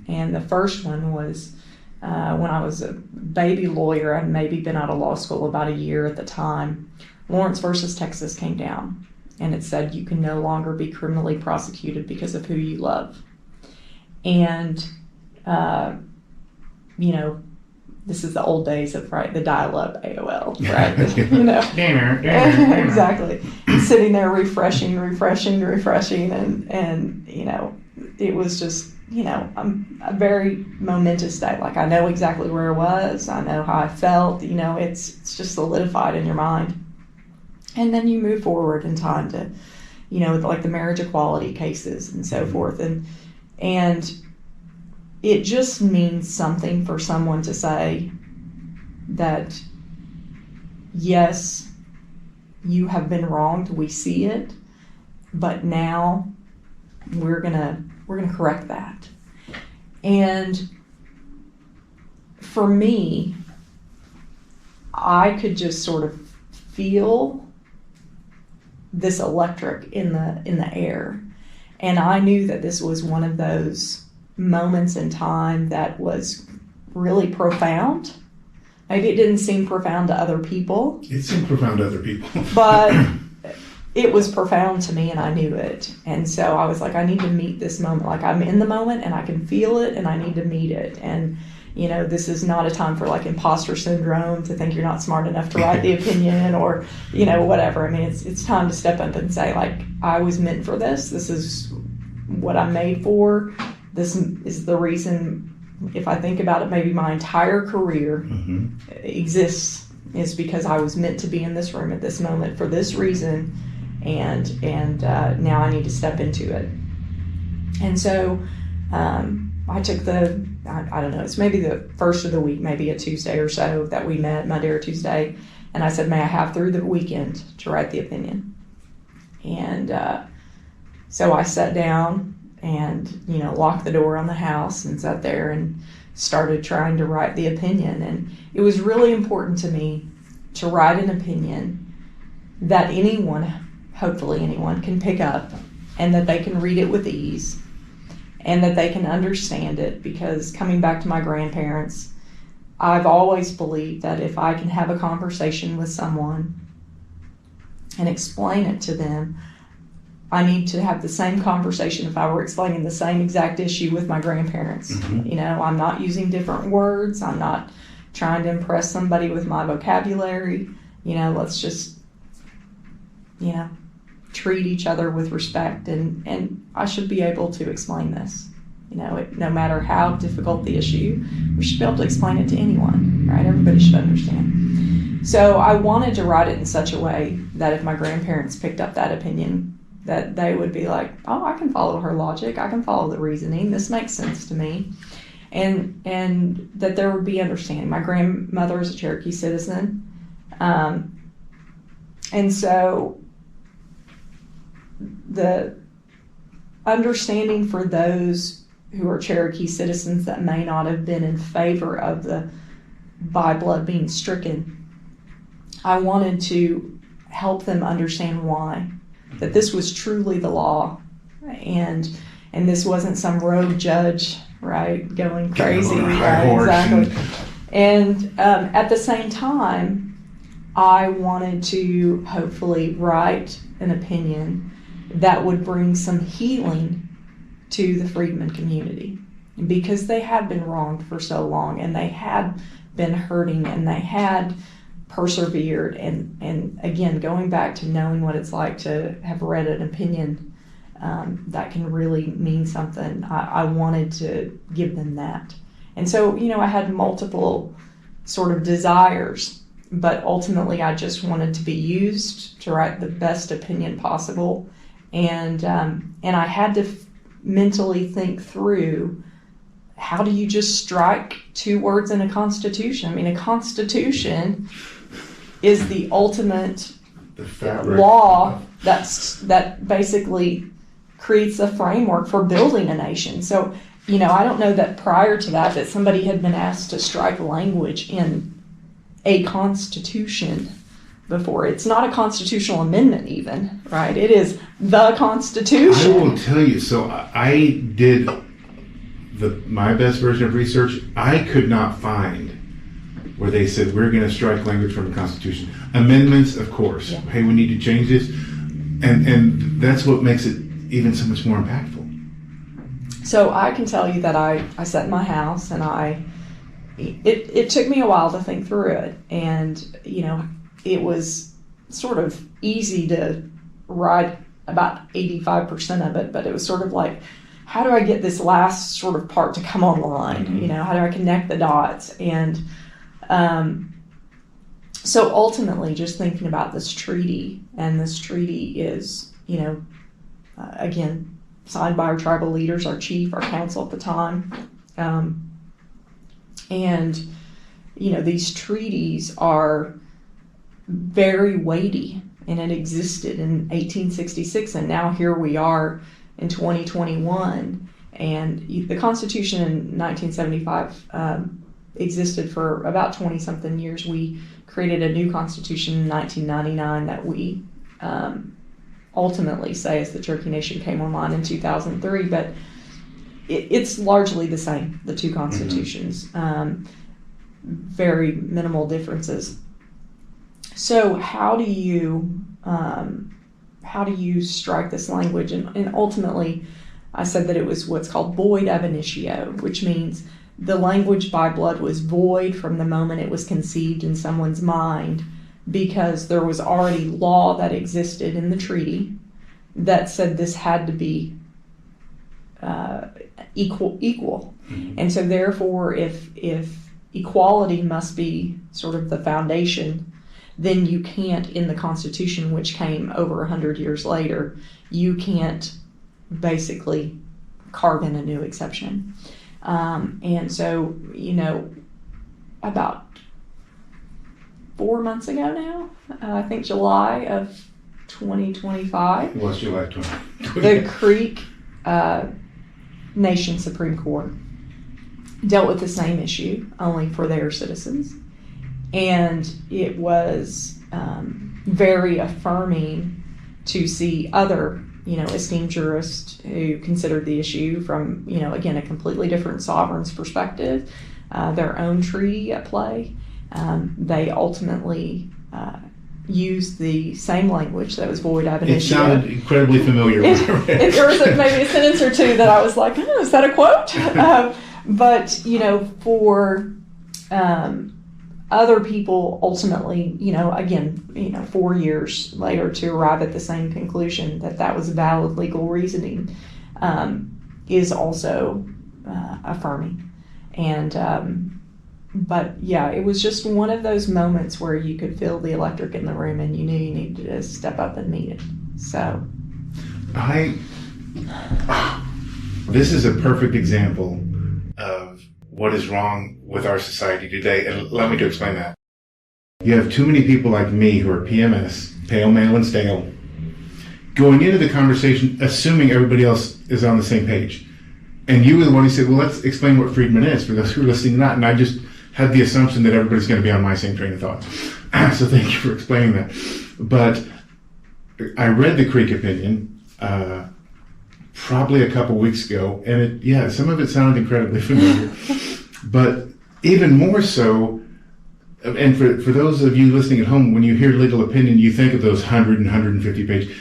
And the first one was when I was a baby lawyer. I'd maybe been out of law school about a year at the time. Lawrence versus Texas came down, and it said you can no longer be criminally prosecuted because of who you love. And, this is the old days of, the dial-up AOL, right? Exactly. Sitting there refreshing, and it was just, a very momentous day. Like, I know exactly where I was. I know how I felt. It's just solidified in your mind. And then you move forward in time to, like the marriage equality cases and so forth. And it just means something for someone to say that, yes, you have been wronged. We see it, but now we're gonna correct that. And for me, I could just sort of feel this electric in the air, and I knew that this was one of those moments in time that was really profound. Maybe it didn't seem profound to other people. It seemed profound to other people. But it was profound to me, and I knew it. And so I was like, I need to meet this moment. Like, I'm in the moment and I can feel it, and I need to meet it. And, you know, this is not a time for like imposter syndrome, to think you're not smart enough to write the opinion, or, you know, whatever. I mean, it's time to step up and say, like, I was meant for this. This is what I'm made for. This is the reason, if I think about it, maybe my entire career exists is because I was meant to be in this room at this moment for this reason, and now I need to step into it. And so I took I don't know, it's maybe the first of the week, maybe a Tuesday or so that we met, Monday or Tuesday, and I said, may I have through the weekend to write the opinion? And so I sat down and, you know, locked the door on the house and sat there and started trying to write the opinion. And it was really important to me to write an opinion that anyone, hopefully anyone, can pick up, and that they can read it with ease, and that they can understand it. Because coming back to my grandparents, I've always believed that if I can have a conversation with someone and explain it to them, I need to have the same conversation if I were explaining the same exact issue with my grandparents. You know, I'm not using different words. I'm not trying to impress somebody with my vocabulary. You know, let's just, you know, treat each other with respect. And I should be able to explain this. You know, no matter how difficult the issue, we should be able to explain it to anyone, right? Everybody should understand. So I wanted to write it in such a way that if my grandparents picked up that opinion, that they would be like, oh, I can follow her logic. I can follow the reasoning. This makes sense to me. And that there would be understanding. My grandmother is a Cherokee citizen. And so the understanding for those who are Cherokee citizens that may not have been in favor of the by blood being stricken, I wanted to help them understand why. That this was truly the law, and this wasn't some rogue judge, right, going crazy. Right, exactly. And at the same time, I wanted to hopefully write an opinion that would bring some healing to the freedmen community, because they had been wronged for so long, and they had been hurting, and they had persevered, and again, going back to knowing what it's like to have read an opinion that can really mean something. I wanted to give them that. And so, you know, I had multiple sort of desires, but ultimately I just wanted to be used to write the best opinion possible. And I had to mentally think through, how do you just strike two words in a constitution? I mean, a constitution is the ultimate law that basically creates a framework for building a nation. So, you know, I don't know that prior to that somebody had been asked to strike language in a constitution before. It's not a constitutional amendment even, right? It is the Constitution. I will tell you, so I did my best version of research. I could not find where they said we're going to strike language from the Constitution. Amendments, of course. Yeah. Hey, we need to change this, and that's what makes it even so much more impactful. So I can tell you that I sat in my house, and it took me a while to think through it, and you know, it was sort of easy to write about 85% of it, but it was sort of like, how do I get this last sort of part to come online? You know, how do I connect the dots? And so ultimately, just thinking about this treaty, and this treaty is, you know, again, signed by our tribal leaders, our chief, our council at the time. And, you know, these treaties are very weighty. and it existed in 1866, and now here we are in 2021. And the Constitution in 1975 existed for about 20-something years. We created a new Constitution in 1999 that we ultimately say as the Cherokee Nation came online in 2003, but it's largely the same, the two constitutions. Very minimal differences. So how do you strike this language? And ultimately, I said that it was what's called void ab initio, which means the language by blood was void from the moment it was conceived in someone's mind, because there was already law that existed in the treaty that said this had to be equal. And so therefore, if equality must be sort of the foundation, then you can't, in the Constitution, which came over 100 years later, you can't basically carve in a new exception. And so, about 4 months ago now, I think July of 2025. It was July 20. The Creek Nation Supreme Court dealt with the same issue, only for their citizens. And it was very affirming to see other, esteemed jurists who considered the issue from, again, a completely different sovereign's perspective, their own treaty at play. They ultimately used the same language that was void ab initio. It sounded incredibly familiar. There was maybe a sentence or two that I was like, oh, is that a quote? But, for other people, ultimately, again, 4 years later to arrive at the same conclusion that was valid legal reasoning is also affirming. And, but yeah, it was just one of those moments where you could feel the electric in the room and you knew you needed to step up and meet it. So. This is a perfect example of what is wrong with our society today. And allow me to explain that. You have too many people like me who are PMS, pale, male, and stale, going into the conversation assuming everybody else is on the same page. And you were the one who said, well, let's explain what freedmen is for those who are listening to that. And I just had the assumption that everybody's going to be on my same train of thought. So thank you for explaining that. But I read the Creek opinion probably a couple weeks ago, and some of it sounded incredibly familiar. But even more so, and for those of you listening at home, when you hear legal opinion, you think of those 100 and 150 pages.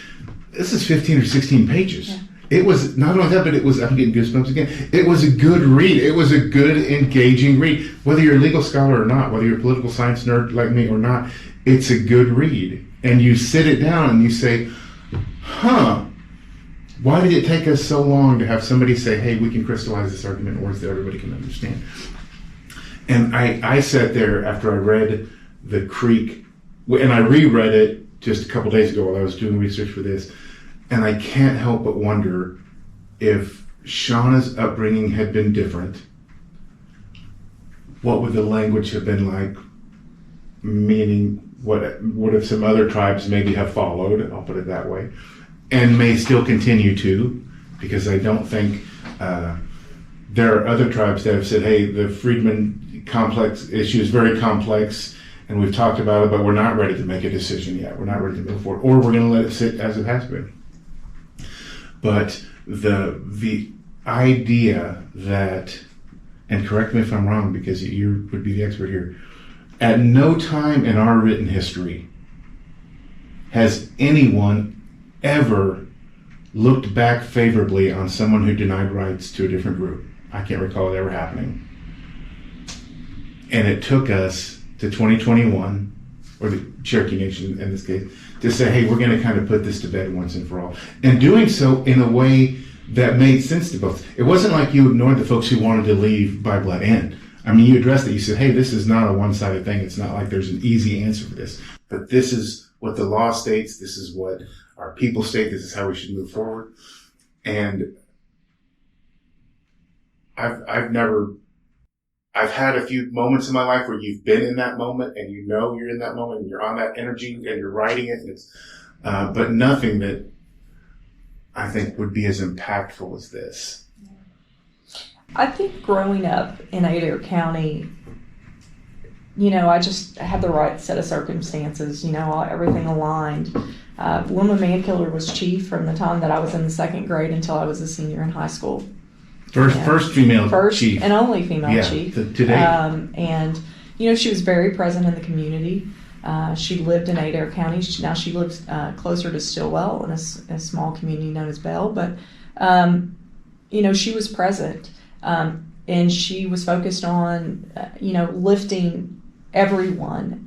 This is 15 or 16 pages. Yeah. It was not only that, but I'm getting goosebumps again. It was a good read. It was a good, engaging read. Whether you're a legal scholar or not, whether you're a political science nerd like me or not, it's a good read. And you sit it down and you say, why did it take us so long to have somebody say, hey, we can crystallize this argument in words that everybody can understand? And I sat there after I read the Creek, and I reread it just a couple days ago while I was doing research for this, and I can't help but wonder if Shawna's upbringing had been different, what would the language have been like? Meaning, what if some other tribes maybe have followed, I'll put it that way, and may still continue to, because I don't think there are other tribes that have said, hey, the freedmen complex issue is very complex, and we've talked about it, but we're not ready to make a decision yet. We're not ready to move forward, or we're going to let it sit as it has been. But the idea that, and correct me if I'm wrong, because you would be the expert here, at no time in our written history has anyone ever looked back favorably on someone who denied rights to a different group. I can't recall it ever happening. And it took us to 2021, or the Cherokee Nation in this case, to say, hey, we're going to kind of put this to bed once and for all. And doing so in a way that made sense to both. It wasn't like you ignored the folks who wanted to leave by blood end. I mean, you addressed it. You said, hey, this is not a one-sided thing. It's not like there's an easy answer for this. But this is what the law states. This is what our people state. This is how we should move forward. And I I've had a few moments in my life where you've been in that moment and you know you're in that moment and you're on that energy and you're writing it. And it's, but nothing that I think would be as impactful as this. I think growing up in Adair County, I just had the right set of circumstances, everything aligned. Wilma Mankiller was chief from the time that I was in the second grade until I was a senior in high school. First female First chief. and only female chief. Today. And, she was very present in the community. She lived in Adair County. Now she lives closer to Stillwell in a small community known as Bell. But, she was present. And she was focused on, lifting everyone,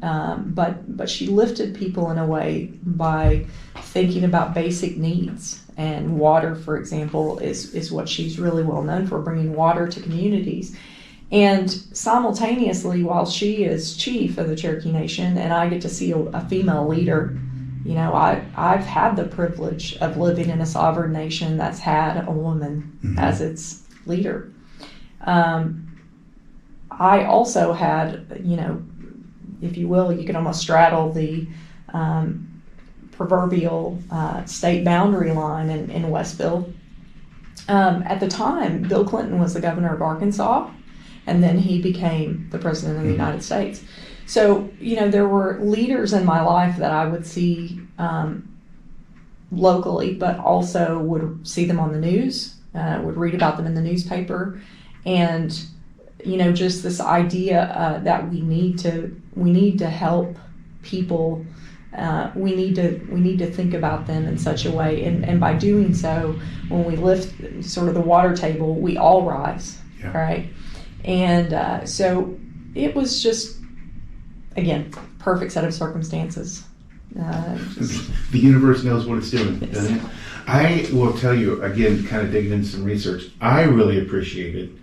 but she lifted people in a way by thinking about basic needs. And water, for example, is what she's really well known for, bringing water to communities. And simultaneously, while she is chief of the Cherokee Nation, and I get to see a female leader, I've had the privilege of living in a sovereign nation that's had a woman as its leader. I also had, if you will, you could almost straddle the proverbial state boundary line in Westville. At the time, Bill Clinton was the governor of Arkansas, and then he became the president of the United States. So, there were leaders in my life that I would see locally, but also would see them on the news, would read about them in the newspaper, and just this idea that we need to help people. We need to think about them in such a way, and by doing so, when we lift sort of the water table, we all rise, right? And so it was just, again, perfect set of circumstances. The universe knows what it's doing, doesn't it? I will tell you, again, kind of digging into some research, I really appreciated,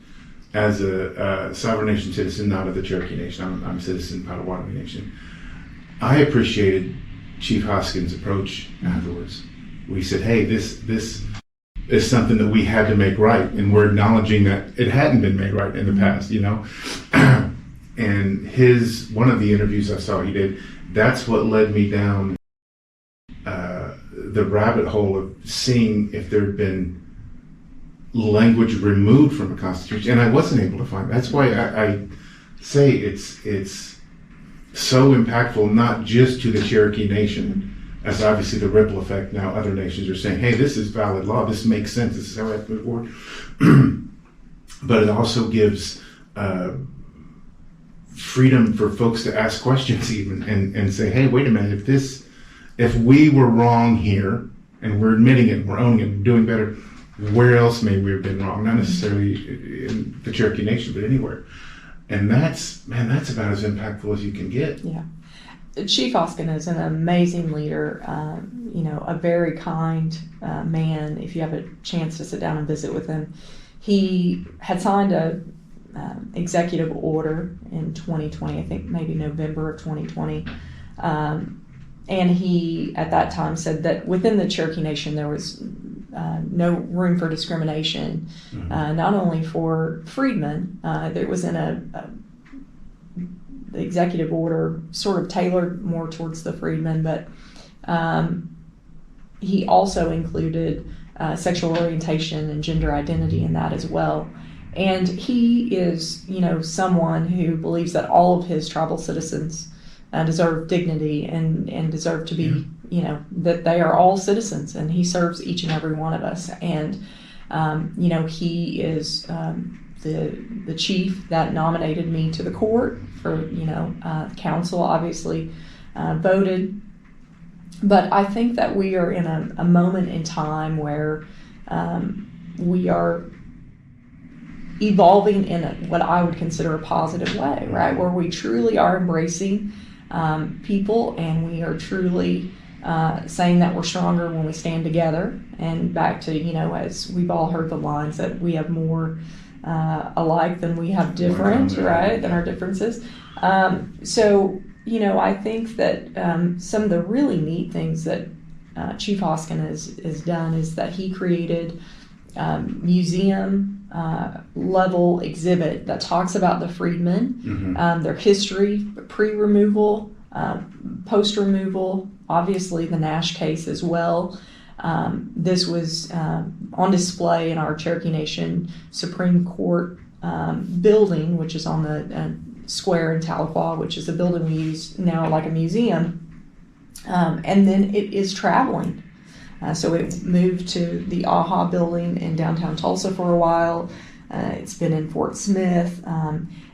as a sovereign nation citizen, not of the Cherokee Nation, I'm a citizen of Potawatomi Nation, I appreciated Chief Hoskins' approach afterwards. We said, hey, this is something that we had to make right, and we're acknowledging that it hadn't been made right in the past, And one of the interviews I saw he did, that's what led me down the rabbit hole of seeing if there had been language removed from a constitution, and I wasn't able to find. That's why I say it's so impactful, not just to the Cherokee Nation, as obviously the ripple effect now other nations are saying, hey, this is valid law, this makes sense, this is how we have to move forward. But it also gives freedom for folks to ask questions even and say, hey, wait a minute, if we were wrong here, and we're admitting it, we're owning it, we're doing better, where else may we have been wrong? Not necessarily in the Cherokee Nation, but anywhere. And that's about as impactful as you can get. Yeah. Chief Hoskin is an amazing leader, a very kind man. If you have a chance to sit down and visit with him, he had signed a executive order in 2020, I think maybe November of 2020. And he, at that time, said that within the Cherokee Nation there was no room for discrimination, not only for freedmen. There was in the executive order sort of tailored more towards the freedmen, but he also included sexual orientation and gender identity in that as well. And he is, someone who believes that all of his tribal citizens deserve dignity and deserve to be, that they are all citizens, and he serves each and every one of us. And, he is the chief that nominated me to the court for, council obviously voted. But I think that we are in a moment in time where we are evolving in what I would consider a positive way, right? Where we truly are embracing people, and we are truly saying that we're stronger when we stand together. And back to, as we've all heard the lines that we have more alike than we have different, right? Than our differences. So, I think that some of the really neat things that Chief Hoskin has done is that he created museum level exhibit that talks about the freedmen, their history, pre-removal, post-removal, obviously the Nash case as well. This was on display in our Cherokee Nation Supreme Court building, which is on the square in Tahlequah, which is a building we use now like a museum. And then it is traveling. So it moved to the AHA building in downtown Tulsa for a while. It's been in Fort Smith.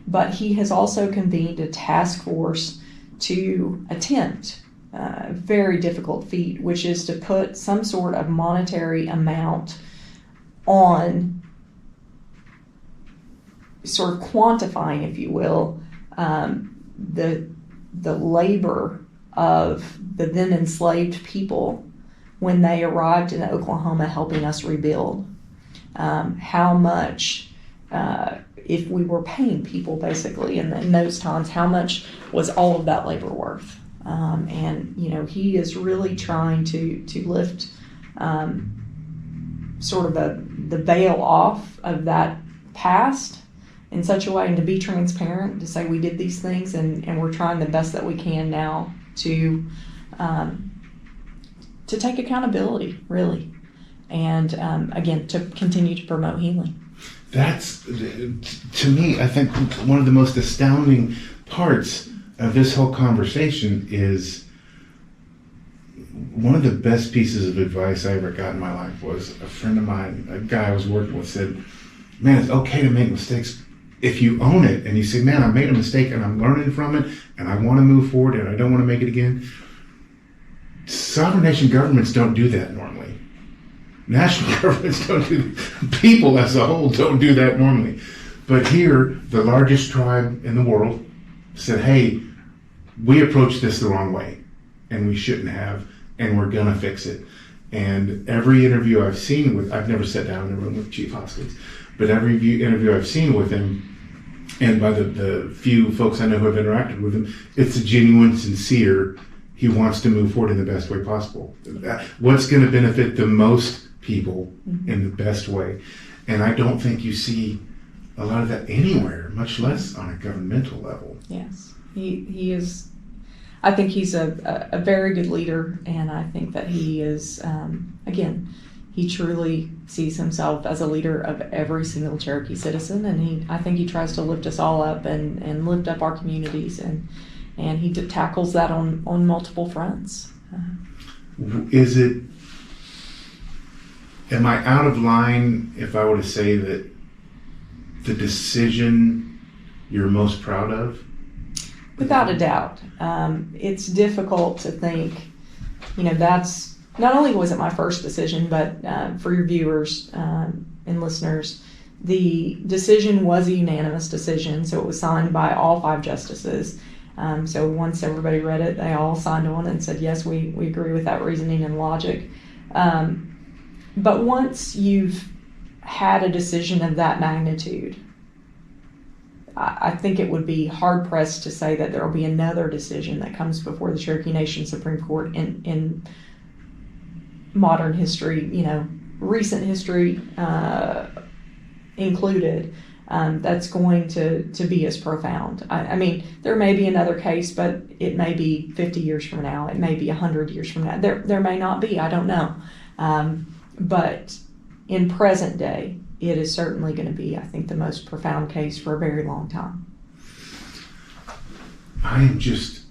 But he has also convened a task force to attempt a very difficult feat, which is to put some sort of monetary amount on, sort of quantifying, if you will, the labor of the then enslaved people when they arrived in Oklahoma helping us rebuild. How much, if we were paying people basically in those times, how much was all of that labor worth? And he is really trying to lift sort of the veil off of that past in such a way, and to be transparent, to say we did these things and we're trying the best that we can now to take accountability, really, and again, to continue to promote healing. That's, to me, I think one of the most astounding parts of this whole conversation is one of the best pieces of advice I ever got in my life was a friend of mine, a guy I was working with, said, man, it's okay to make mistakes if you own it and you say, man, I made a mistake and I'm learning from it and I want to move forward and I don't want to make it again. Sovereign nation governments don't do that normally. National governments don't do that. People as a whole don't do that normally. But here, the largest tribe in the world said, hey, we approached this the wrong way and we shouldn't have, and we're going to fix it. And every interview I've seen with, I've never sat down in a room with Chief Hoskins, but every interview I've seen with him, and by the few folks I know who have interacted with him, it's a genuine, sincere, he wants to move forward in the best way possible. What's going to benefit the most people in the best way? And I don't think you see a lot of that anywhere, much less on a governmental level. Yes, he is. I think he's a very good leader, and I think that he is, again, he truly sees himself as a leader of every single Cherokee citizen, and I think he tries to lift us all up and lift up our communities, and he tackles that on multiple fronts. Am I out of line if I were to say that the decision you're most proud of? Without a doubt. It's difficult to think, that's, not only was it my first decision, but for your viewers and listeners, the decision was a unanimous decision, so it was signed by all 5 justices. So once everybody read it, they all signed on and said, yes, we agree with that reasoning and logic. But once you've had a decision of that magnitude, I think it would be hard-pressed to say that there will be another decision that comes before the Cherokee Nation Supreme Court in modern history, recent history included, that's going to be as profound. I mean, there may be another case, but it may be 50 years from now. It may be 100 years from now. There may not be. I don't know. But in present day, it is certainly going to be, I think, the most profound case for a very long time. I am just,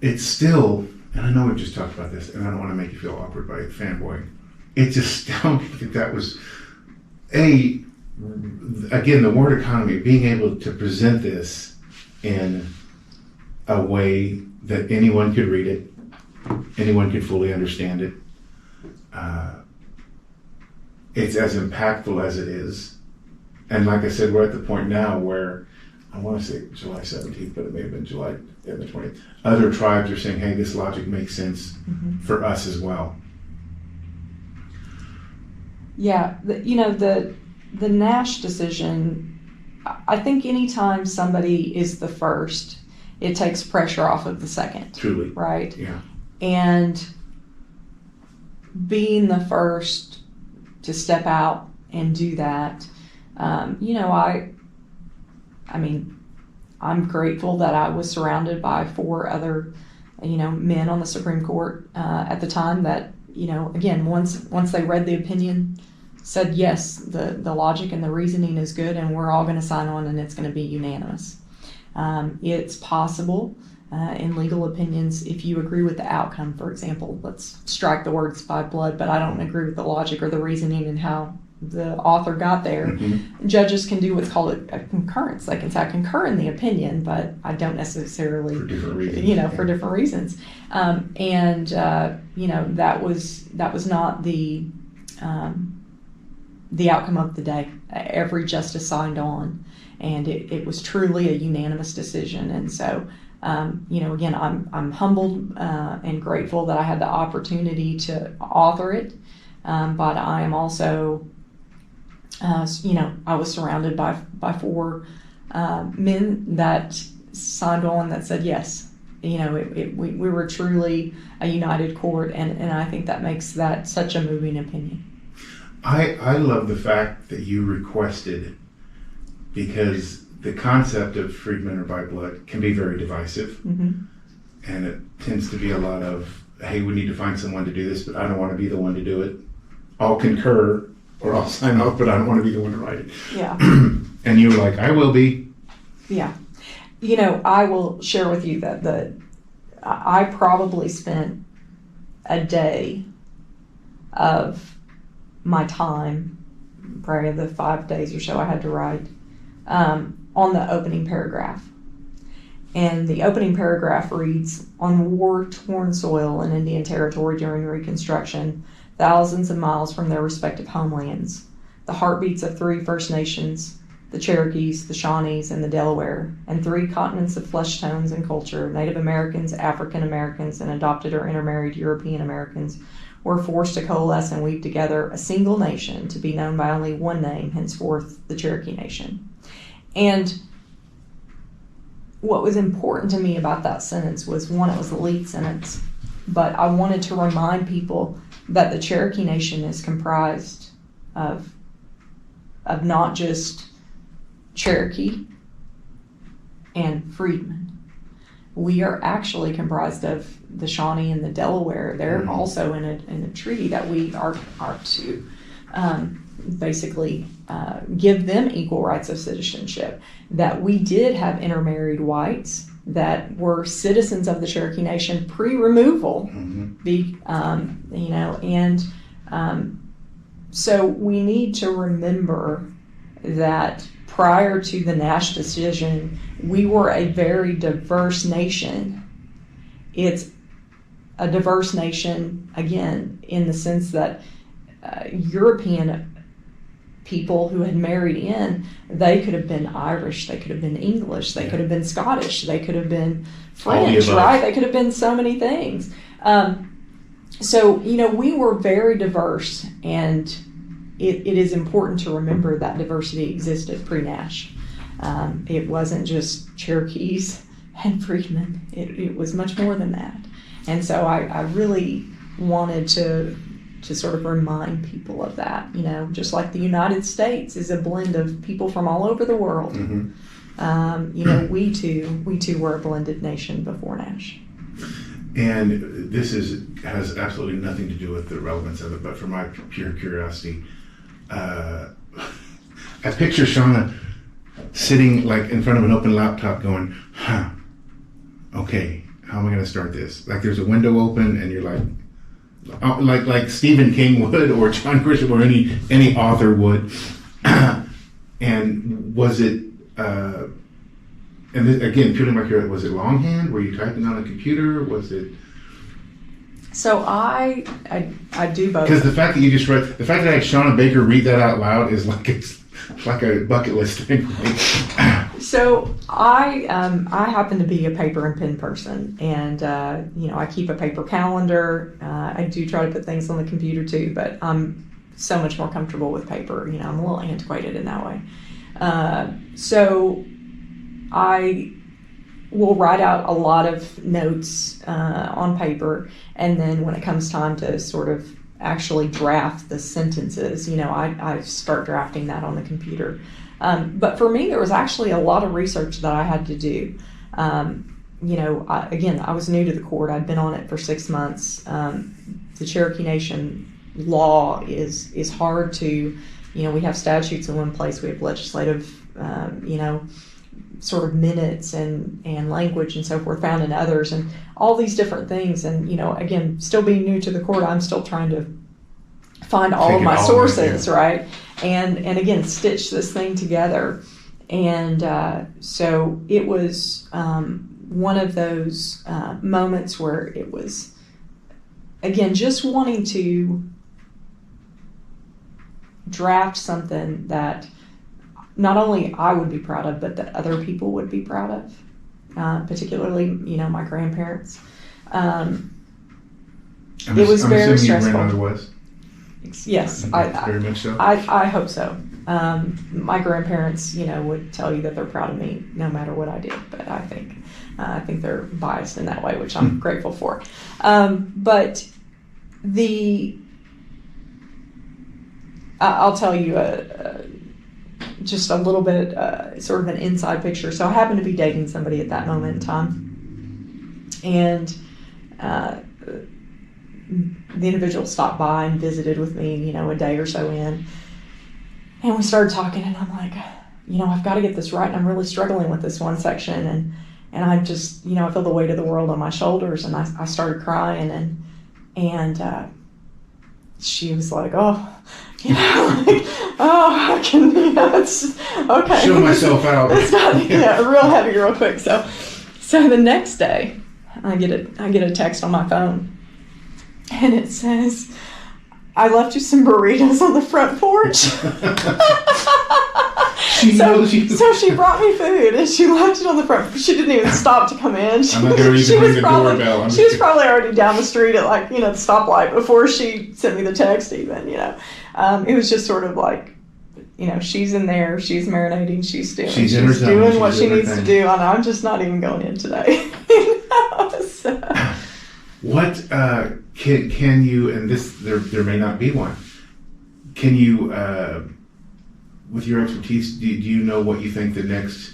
it's still, and I know we've just talked about this, and I don't want to make you feel awkward by fanboying. It's astounding that was, again, the word economy, being able to present this in a way that anyone could read it, anyone could fully understand it. It's as impactful as it is. And like I said, we're at the point now where, I want to say July 17th, but it may have been July 20th. Other tribes are saying, hey, this logic makes sense for us as well. Yeah, the Nash decision, I think anytime somebody is the first, it takes pressure off of the second. Truly. Right? Yeah. And being the first to step out and do that, I mean, I'm grateful that I was surrounded by 4 other, men on the Supreme Court at the time that, again, once they read the opinion, said, yes, the logic and the reasoning is good, and we're all going to sign on, and it's going to be unanimous. It's possible in legal opinions, if you agree with the outcome, for example, let's strike the words by blood, but I don't agree with the logic or the reasoning and how the author got there. Mm-hmm. Judges can do what's called a concurrence. They can say, I concur in the opinion, but I don't necessarily, for different reasons. For different reasons. That was not the outcome of the day. Every justice signed on, and it was truly a unanimous decision. And so, again, I'm humbled and grateful that I had the opportunity to author it, but I am also, I was surrounded by 4 men that signed on that said yes. We were truly a united court, and I think that makes that such a moving opinion. I love the fact that you requested, because the concept of freedmen or by blood can be very divisive. Mm-hmm. And it tends to be a lot of, hey, we need to find someone to do this, but I don't want to be the one to do it. I'll concur or I'll sign off, but I don't want to be the one to write it. Yeah. And you were like, I will be. Yeah. I will share with you that I probably spent a day of my time, probably the 5 days or so I had to write, on the opening paragraph. And the opening paragraph reads, on war-torn soil in Indian Territory during Reconstruction, thousands of miles from their respective homelands, the heartbeats of 3 First Nations, the Cherokees, the Shawnees, and the Delaware, and 3 continents of flesh tones and culture, Native Americans, African Americans, and adopted or intermarried European Americans, were forced to coalesce and weave together a single nation to be known by only one name, henceforth the Cherokee Nation. And what was important to me about that sentence was, one, it was the lead sentence, but I wanted to remind people that the Cherokee Nation is comprised of not just Cherokee and freedmen. We are actually comprised of the Shawnee and the Delaware. They're also in a treaty that we are to basically give them equal rights of citizenship. That we did have intermarried whites that were citizens of the Cherokee Nation pre-removal. So we need to remember that prior to the Nash decision, we were a very diverse nation. It's a diverse nation, again, in the sense that European people who had married in, they could have been Irish, they could have been English, they could have been Scottish, they could have been French, right? They could have been so many things. We were very diverse, and it is important to remember that diversity existed pre-Nash. It wasn't just Cherokees and freedmen. It was much more than that. And so I really wanted to sort of remind people of that, just like the United States is a blend of people from all over the world. We too were a blended nation before Nash. And this has absolutely nothing to do with the relevance of it, but for my pure curiosity, I picture Shawna sitting like in front of an open laptop going, okay, how am I going to start this? Like there's a window open and you're like Stephen King would, or John Grisham, or any author would. And was it, and this, again, purely my curiosity, was it longhand? Were you typing on a computer? Was it? So I do both. Because the fact that you just read, the fact that I had Shawna Baker read that out loud is like a bucket list thing. So I happen to be a paper and pen person, and I keep a paper calendar. I do try to put things on the computer too, but I'm so much more comfortable with paper. I'm a little antiquated in that way. So I will write out a lot of notes on paper, and then when it comes time to sort of actually draft the sentences. I start drafting that on the computer. But for me, there was actually a lot of research that I had to do. I was new to the court. I'd been on it for 6 months. The Cherokee Nation law is hard to, we have statutes in one place, we have legislative, sort of minutes and language and so forth found in others, and all these different things. And, again, still being new to the court, I'm still trying to find all of my sources, right? And again, stitch this thing together. And so it was one of those moments where it was, again, just wanting to draft something that not only I would be proud of, but that other people would be proud of, particularly, my grandparents. It was very stressful. You ran West? Yes, very much so. I hope so. My grandparents, would tell you that they're proud of me no matter what I did, but I think they're biased in that way, which I'm grateful for. But I'll tell you just a little bit, sort of an inside picture. So I happened to be dating somebody at that moment in time, and the individual stopped by and visited with me, a day or so in, and we started talking, and I'm like, I've got to get this right, and I'm really struggling with this one section, and I just, I feel the weight of the world on my shoulders, and I started crying, and she was like, I can, it's okay. Show myself out. It's got real heavy real quick. So the next day, I get a text on my phone, and it says, "I left you some burritos on the front porch." So she brought me food, and she left it on the front. She didn't even stop to come in. She was probably already down the street at the stoplight before she sent me the text even, It was just sort of like, she's in there, she's marinating, she's doing what she needs to do, and I'm just not even going in today. So. What can you, and there may not be one, can you, with your expertise, do you know what you think the next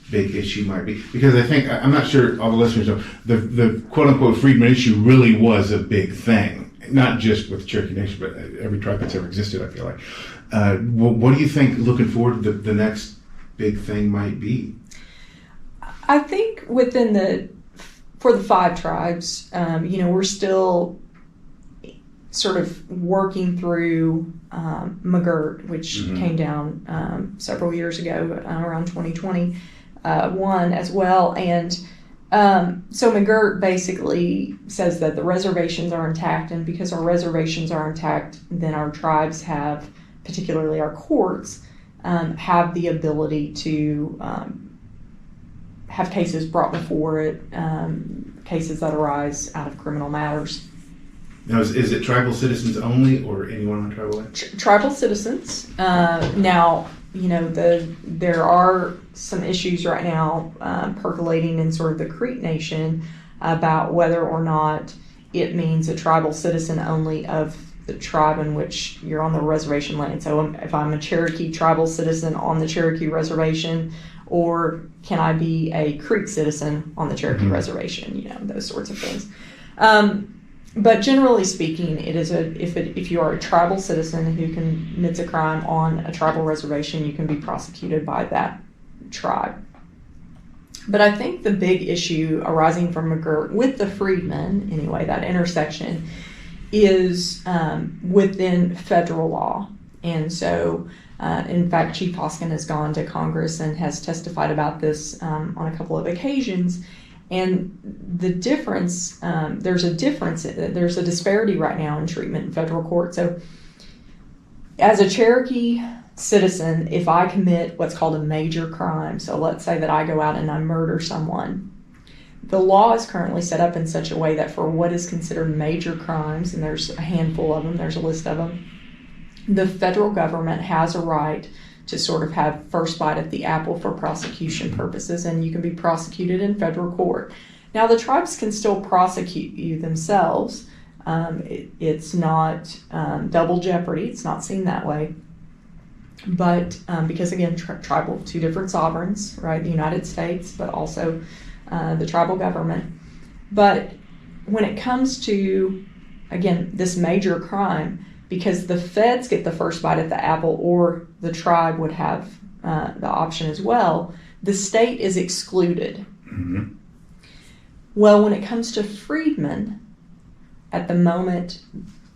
big issue might be? Because I'm not sure all the listeners know, the quote-unquote freedmen issue really was a big thing, not just with Cherokee Nation, but every tribe that's ever existed, I feel like. What do you think, looking forward, the next big thing might be? I think for the 5 tribes, we're still sort of working through McGirt, which came down several years ago, around 2021 as well. And so McGirt basically says that the reservations are intact, and because our reservations are intact, then our tribes have, particularly our courts, have the ability to have cases brought before it, cases that arise out of criminal matters. Now, is it tribal citizens only, or anyone on tribal land? Tribal citizens. Now, there are some issues right now percolating in sort of the Creek Nation about whether or not it means a tribal citizen only of the tribe in which you're on the reservation land. So if I'm a Cherokee tribal citizen on the Cherokee reservation, or can I be a Creek citizen on the Cherokee reservation? Those sorts of things. But generally speaking, it is if you are a tribal citizen who commits a crime on a tribal reservation, you can be prosecuted by that tribe. But I think the big issue arising from McGirt with the freedmen, anyway, that intersection, is within federal law. And so, in fact, Chief Hoskin has gone to Congress and has testified about this on a couple of occasions. And the difference, there's a disparity right now in treatment in federal court. So as a Cherokee citizen, if I commit what's called a major crime, so let's say that I go out and I murder someone, the law is currently set up in such a way that for what is considered major crimes, and there's a handful of them, there's a list of them, the federal government has a right to sort of have first bite at the apple for prosecution purposes, and you can be prosecuted in federal court. Now, the tribes can still prosecute you themselves It's not double jeopardy. It's not seen that way. But because, again, tribal, two different sovereigns, right? The United States, but also the tribal government. But when it comes to, again, this major crime, because the feds get the first bite at the apple, or the tribe would have the option as well, the state is excluded. Mm-hmm. Well, when it comes to freedmen, at the moment,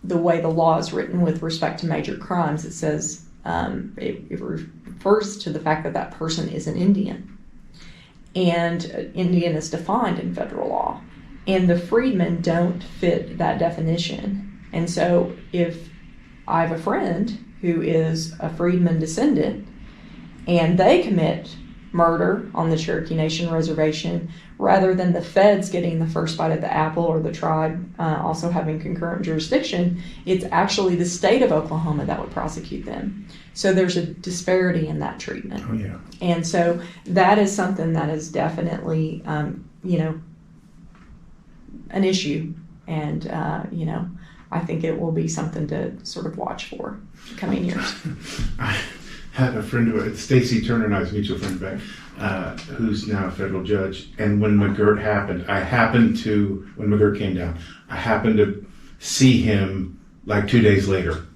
the way the law is written with respect to major crimes, it says it refers to the fact that that person is an Indian. And Indian is defined in federal law. And the freedmen don't fit that definition. And so if I have a friend who is a freedman descendant and they commit murder on the Cherokee Nation reservation, rather than the feds getting the first bite at the apple, or the tribe also having concurrent jurisdiction, it's actually the state of Oklahoma that would prosecute them. So there's a disparity in that treatment. Oh, yeah. And so that is something that is definitely, an issue. And, I think it will be something to sort of watch for coming years. I had a friend, Stacy Turner and I's mutual friend back, who's now a federal judge. And when McGirt happened, when McGirt came down, I happened to see him like 2 days later.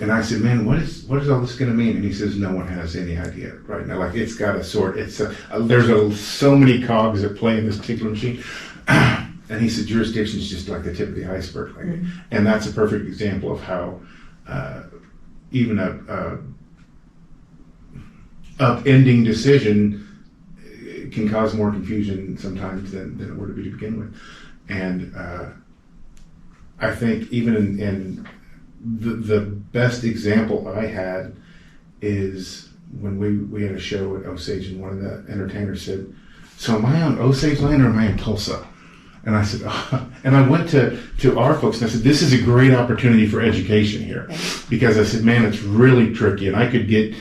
And I said, man, what is all this going to mean? And he says, no one has any idea right now. Like, it's got a sort, there's so many cogs at play in this particular machine. And he said, jurisdiction is just like the tip of the iceberg. Like, mm-hmm. And that's a perfect example of how even a upending decision can cause more confusion sometimes than it were to be to begin with. And I think even in the best example I had is when we had a show at Osage, and one of the entertainers said, so am I on Osage land or am I in Tulsa? And I said, and I went to our folks and I said, this is a great opportunity for education here. Because I said, man, it's really tricky. And I could get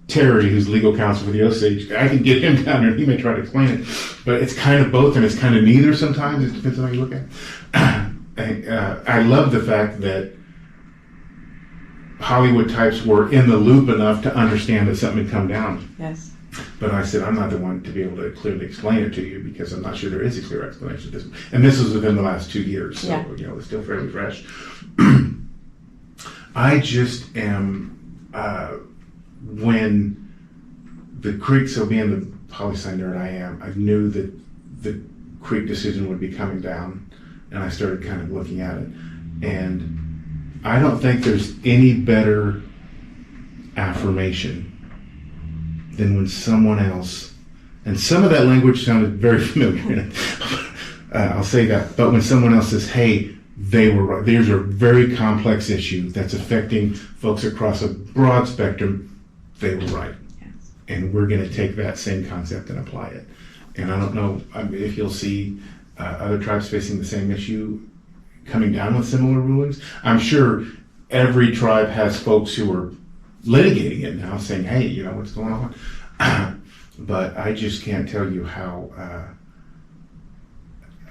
Terry, who's legal counsel for the Osage, I can get him down there and he may try to explain it. But it's kind of both and it's kind of neither sometimes. It depends on how you look at it. I love the fact that Hollywood types were in the loop enough to understand that something had come down. Yes. But I said, I'm not the one to be able to clearly explain it to you because I'm not sure there is a clear explanation of this. And this was within the last 2 years, so it's still fairly fresh. I just am, when the Creek, so being the poli-sci nerd I am, I knew that the Creek decision would be coming down, and I started kind of looking at it. And I don't think there's any better affirmation than when someone else, and some of that language sounded very familiar, I'll say that, but when someone else says, hey, they were right, there's a very complex issue that's affecting folks across a broad spectrum, they were right. Yes. And we're going to take that same concept and apply it. And I don't know if you'll see other tribes facing the same issue coming down with similar rulings. I'm sure every tribe has folks who are litigating it now, saying, hey, what's going on? But I just can't tell you how,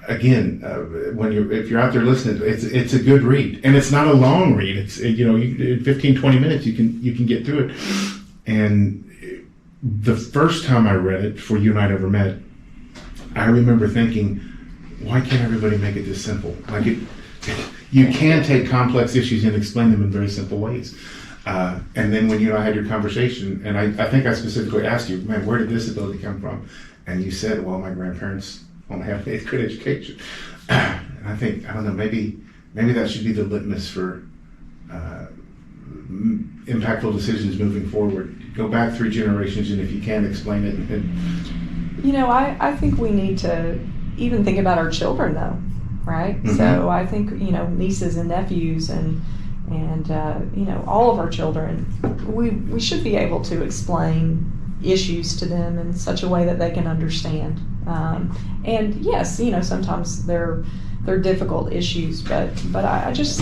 if you're out there listening, it's a good read. And it's not a long read. It's, in 15, 20 minutes, you can get through it. And the first time I read it, before you and I ever met, I remember thinking, why can't everybody make it this simple? Like, you can take complex issues and explain them in very simple ways. And then when you and I had your conversation, and I think I specifically asked you, man, where did this ability come from? And you said, well, my grandparents only have an 8th grade education. And I think, I don't know, maybe that should be the litmus for impactful decisions moving forward. Go back 3 generations, and if you can, explain it. I think we need to even think about our children, though, right? Mm-hmm. So I think, nieces and nephews and all of our children, we should be able to explain issues to them in such a way that they can understand. And yes, sometimes they're difficult issues, but I just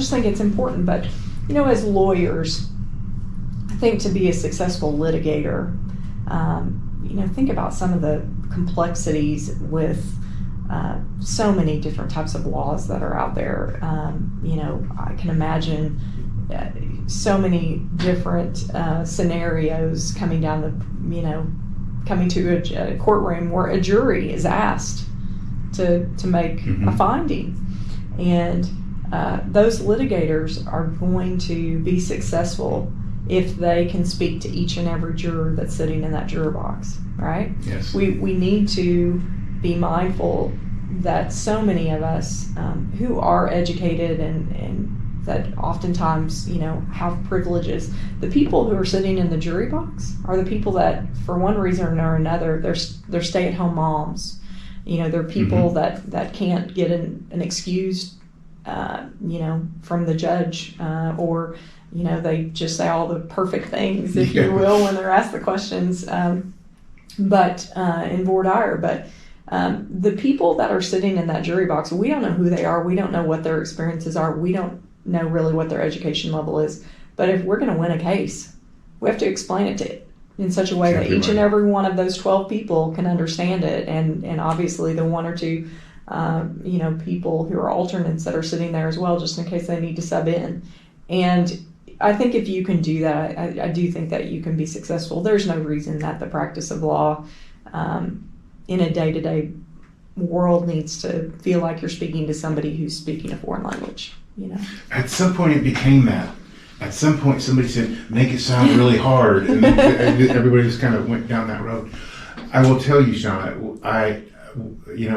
think it's important. But as lawyers, I think to be a successful litigator, think about some of the complexities with so many different types of laws that are out there. I can imagine so many different scenarios coming down coming to a courtroom where a jury is asked to make a finding. And those litigators are going to be successful if they can speak to each and every juror that's sitting in that juror box, right? Yes. We need to be mindful that so many of us who are educated and that oftentimes, have privileges, the people who are sitting in the jury box are the people that, for one reason or another, they're stay-at-home moms. They're people that can't get an excused, from the judge, or they just say all the perfect things, if you will, when they're asked the questions, but in voir dire. But the people that are sitting in that jury box, we don't know who they are. We don't know what their experiences are. We don't know really what their education level is. But if we're going to win a case, we have to explain it in such a way that each and every one of those 12 people can understand it. And obviously the one or two people who are alternates that are sitting there as well, just in case they need to sub in. And I think if you can do that, I do think that you can be successful. There's no reason that the practice of law in a day-to-day world needs to feel like you're speaking to somebody who's speaking a foreign language. At some point it became that. At some point somebody said, make it sound really hard. And everybody just kind of went down that road. I will tell you, Shawna,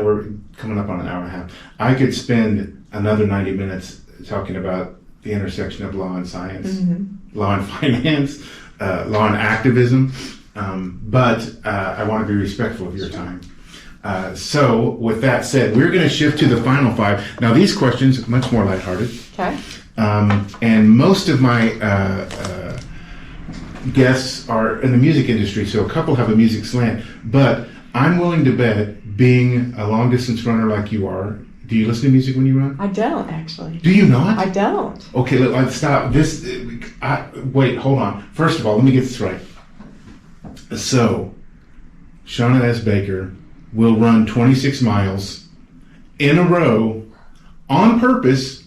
we're coming up on an hour and a half. I could spend another 90 minutes talking about the intersection of law and science, law and finance, law and activism, but I want to be respectful of your time. So with that said, we're going to shift to the final 5. Now these questions, much more lighthearted. Okay. And most of my guests are in the music industry, so a couple have a music slant, but I'm willing to bet, being a long distance runner like you are, do you listen to music when you run? I don't, actually. Do you not? I don't. Okay, let's stop. Wait, hold on. First of all, let me get this right. So, Shawna S. Baker will run 26 miles in a row on purpose,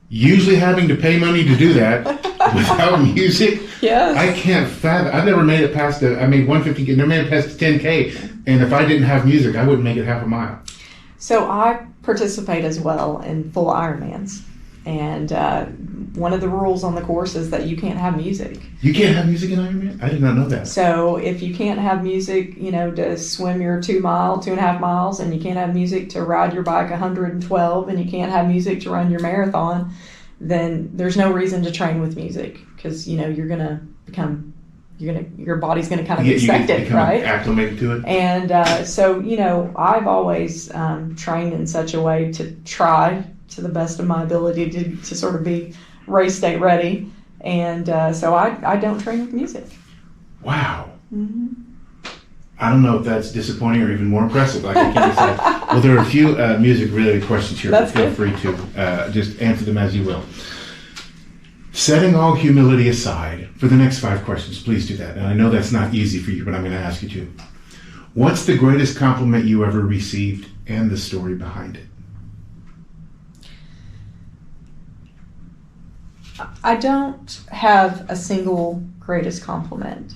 usually having to pay money to do that without music. Yes. I can't fathom. I've never made it past I made 150, never made it past 10K, and if I didn't have music, I wouldn't make it half a mile. So I participate as well in full Ironmans. And one of the rules on the course is that you can't have music. You can't have music in Ironman? I did not know that. So if you can't have music, to swim your 2.5 miles, and you can't have music to ride your bike 112, and you can't have music to run your marathon, then there's no reason to train with music, because, you're going to become, your body's going to kind of expect it, right? Acclimated to it. And so, I've always trained in such a way to try to the best of my ability to sort of be race day ready. And so I don't train with music. Wow. Mm-hmm. I don't know if that's disappointing or even more impressive. I can't decide. Well, there are a few music-related questions here. That's feel free to just answer them as you will. Setting all humility aside, for the next 5 questions, please do that. And I know that's not easy for you, but I'm going to ask you to. What's the greatest compliment you ever received, and the story behind it? I don't have a single greatest compliment.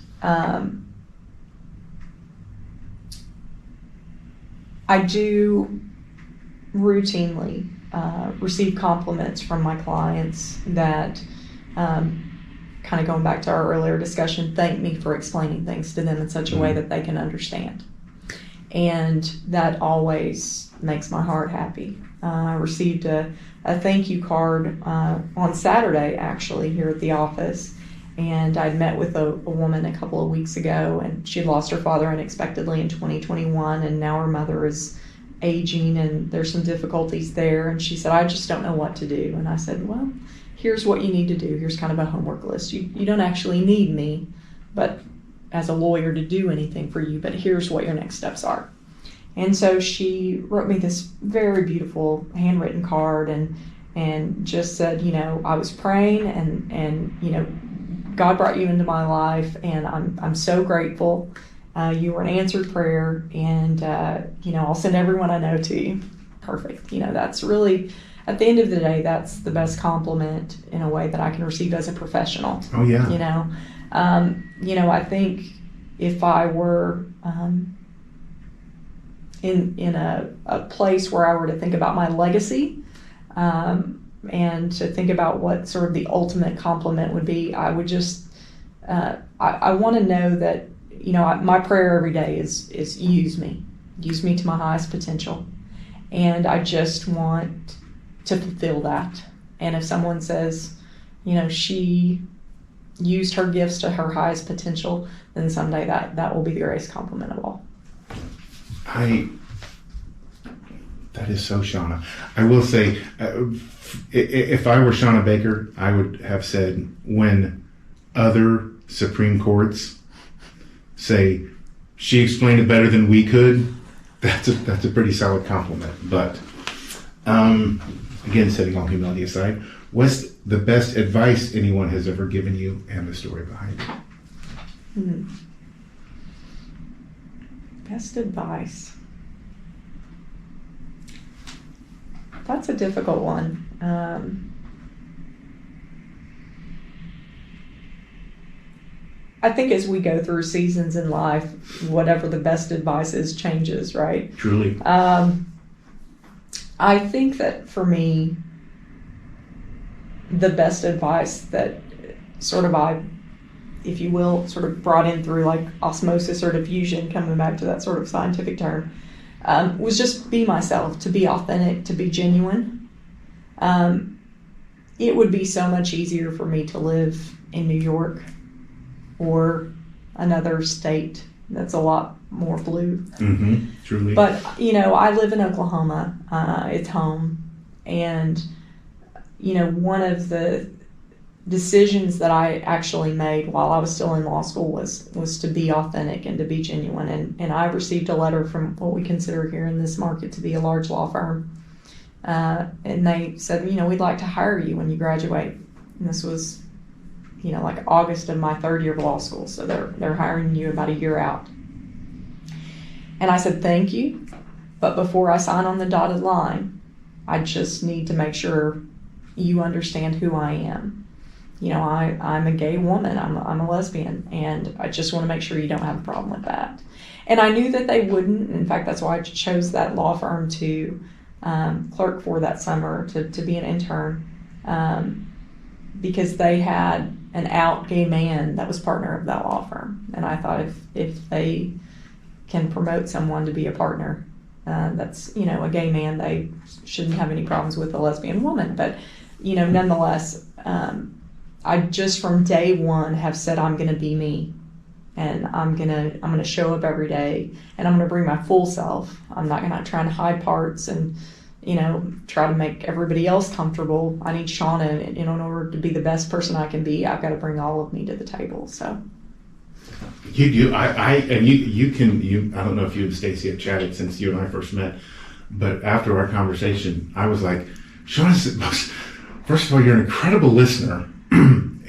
I do routinely receive compliments from my clients that, kind of going back to our earlier discussion, thank me for explaining things to them in such a way that they can understand. And that always makes my heart happy. I received a thank you card on Saturday, actually, here at the office. And I'd met with a woman a couple of weeks ago, and she had lost her father unexpectedly in 2021, and now her mother is aging, and there's some difficulties there. And she said, I just don't know what to do. And I said, well, here's what you need to do. Here's kind of a homework list. You don't actually need me, but as a lawyer, to do anything for you, but here's what your next steps are. And so she wrote me this very beautiful handwritten card and just said, I was praying and God brought you into my life, and I'm so grateful. You were an answered prayer, and I'll send everyone I know to you. Perfect. That's really, at the end of the day, that's the best compliment in a way that I can receive as a professional. Oh yeah. I think if I were in a place where I were to think about my legacy, and to think about what sort of the ultimate compliment would be, I would just, I want to know that, my prayer every day is use me to my highest potential. And I just want to fulfill that. And if someone says, she used her gifts to her highest potential, then someday that will be the greatest compliment of all. That is so Shawna. I will say, if I were Shawna Baker, I would have said, when other Supreme Courts say she explained it better than we could, that's a pretty solid compliment. But again, setting all humility aside, what's the best advice anyone has ever given you, and the story behind it? Best advice. That's a difficult one. I think as we go through seasons in life, whatever the best advice is changes, right? Truly. I think that for me, the best advice that sort of I, if you will, sort of brought in through like osmosis or diffusion, coming back to that sort of scientific term, was just be myself, to be authentic, to be genuine. It would be so much easier for me to live in New York or another state that's a lot more blue. Mm-hmm, truly. But, I live in Oklahoma. It's home. And, one of the decisions that I actually made while I was still in law school was to be authentic and to be genuine. And I received a letter from what we consider here in this market to be a large law firm. And they said, we'd like to hire you when you graduate. And this was, like August of my third year of law school. So they're hiring you about a year out. And I said, thank you. But before I sign on the dotted line, I just need to make sure you understand who I am. I'm a gay woman, I'm a lesbian, and I just want to make sure you don't have a problem with that. And I knew that they wouldn't. In fact, that's why I chose that law firm to clerk for that summer, to be an intern, because they had an out gay man that was partner of that law firm. And I thought if they can promote someone to be a partner that's, a gay man, they shouldn't have any problems with a lesbian woman. But, nonetheless, I just from day one have said I'm going to be me, and I'm gonna show up every day, and I'm gonna bring my full self. I'm not gonna try to hide parts and try to make everybody else comfortable. I need Shawna in order to be the best person I can be. I've got to bring all of me to the table. So you do. I don't know if you and Stacy have chatted since you and I first met, but after our conversation, I was like, Shawna, first of all, you're an incredible listener.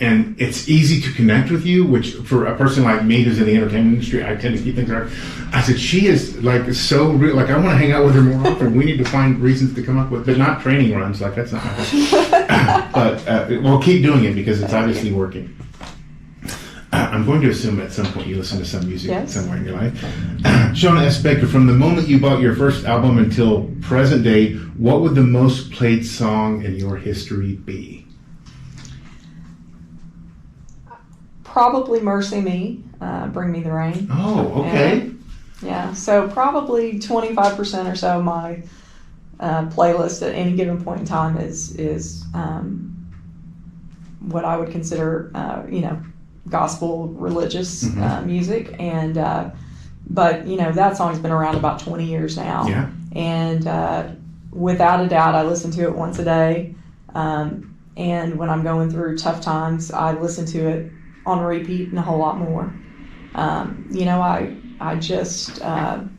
And it's easy to connect with you, which for a person like me who's in the entertainment industry, I tend to keep things right. I said, she is like so real. Like, I want to hang out with her more often. We need to find reasons to come up with, but not training runs. Like, that's not my thing. But we'll keep doing it because it's obviously working. I'm going to assume at some point you listen to some music somewhere in your life. Shawna S. Baker, from the moment you bought your first album until present day, what would the most played song in your history be? Probably Mercy Me, Bring Me the Rain. Oh, okay. Yeah, so probably 25% or so of my playlist at any given point in time is what I would consider, gospel religious music. And but that song's been around about 20 years now. Yeah. And without a doubt, I listen to it once a day. And when I'm going through tough times, I listen to it on repeat and a whole lot more. I just am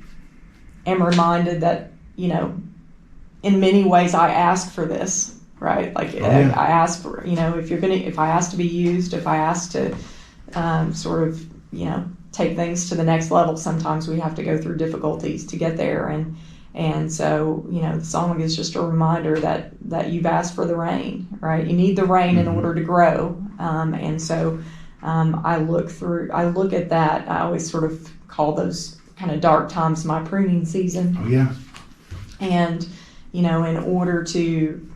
reminded that, in many ways I ask for this, right? Like I ask for, if I ask to be used, if I ask to sort of, take things to the next level, sometimes we have to go through difficulties to get there. And so, the song is just a reminder that you've asked for the rain, right? You need the rain in order to grow. And so I look at that. I always sort of call those kind of dark times my pruning season. Oh, yeah. And, in order to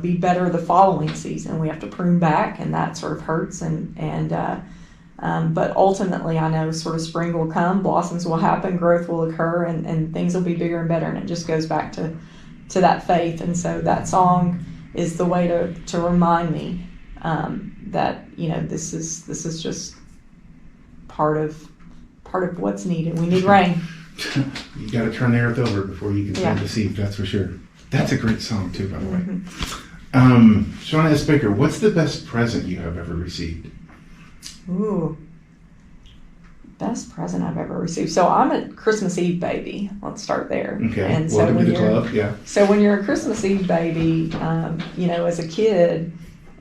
be better the following season, we have to prune back, and that sort of hurts. But ultimately, I know sort of spring will come, blossoms will happen, growth will occur, and things will be bigger and better. And it just goes back to that faith. And so that song is the way to remind me that this is just part of what's needed. We need rain. You got to turn the earth over before you can sow the seed. That's for sure. That's a great song too, by the way. Shawna S. Baker, what's the best present you have ever received? Ooh, best present I've ever received. So I'm a Christmas Eve baby. Let's start there. Okay. And Welcome to the club. Yeah. So when you're a Christmas Eve baby, as a kid,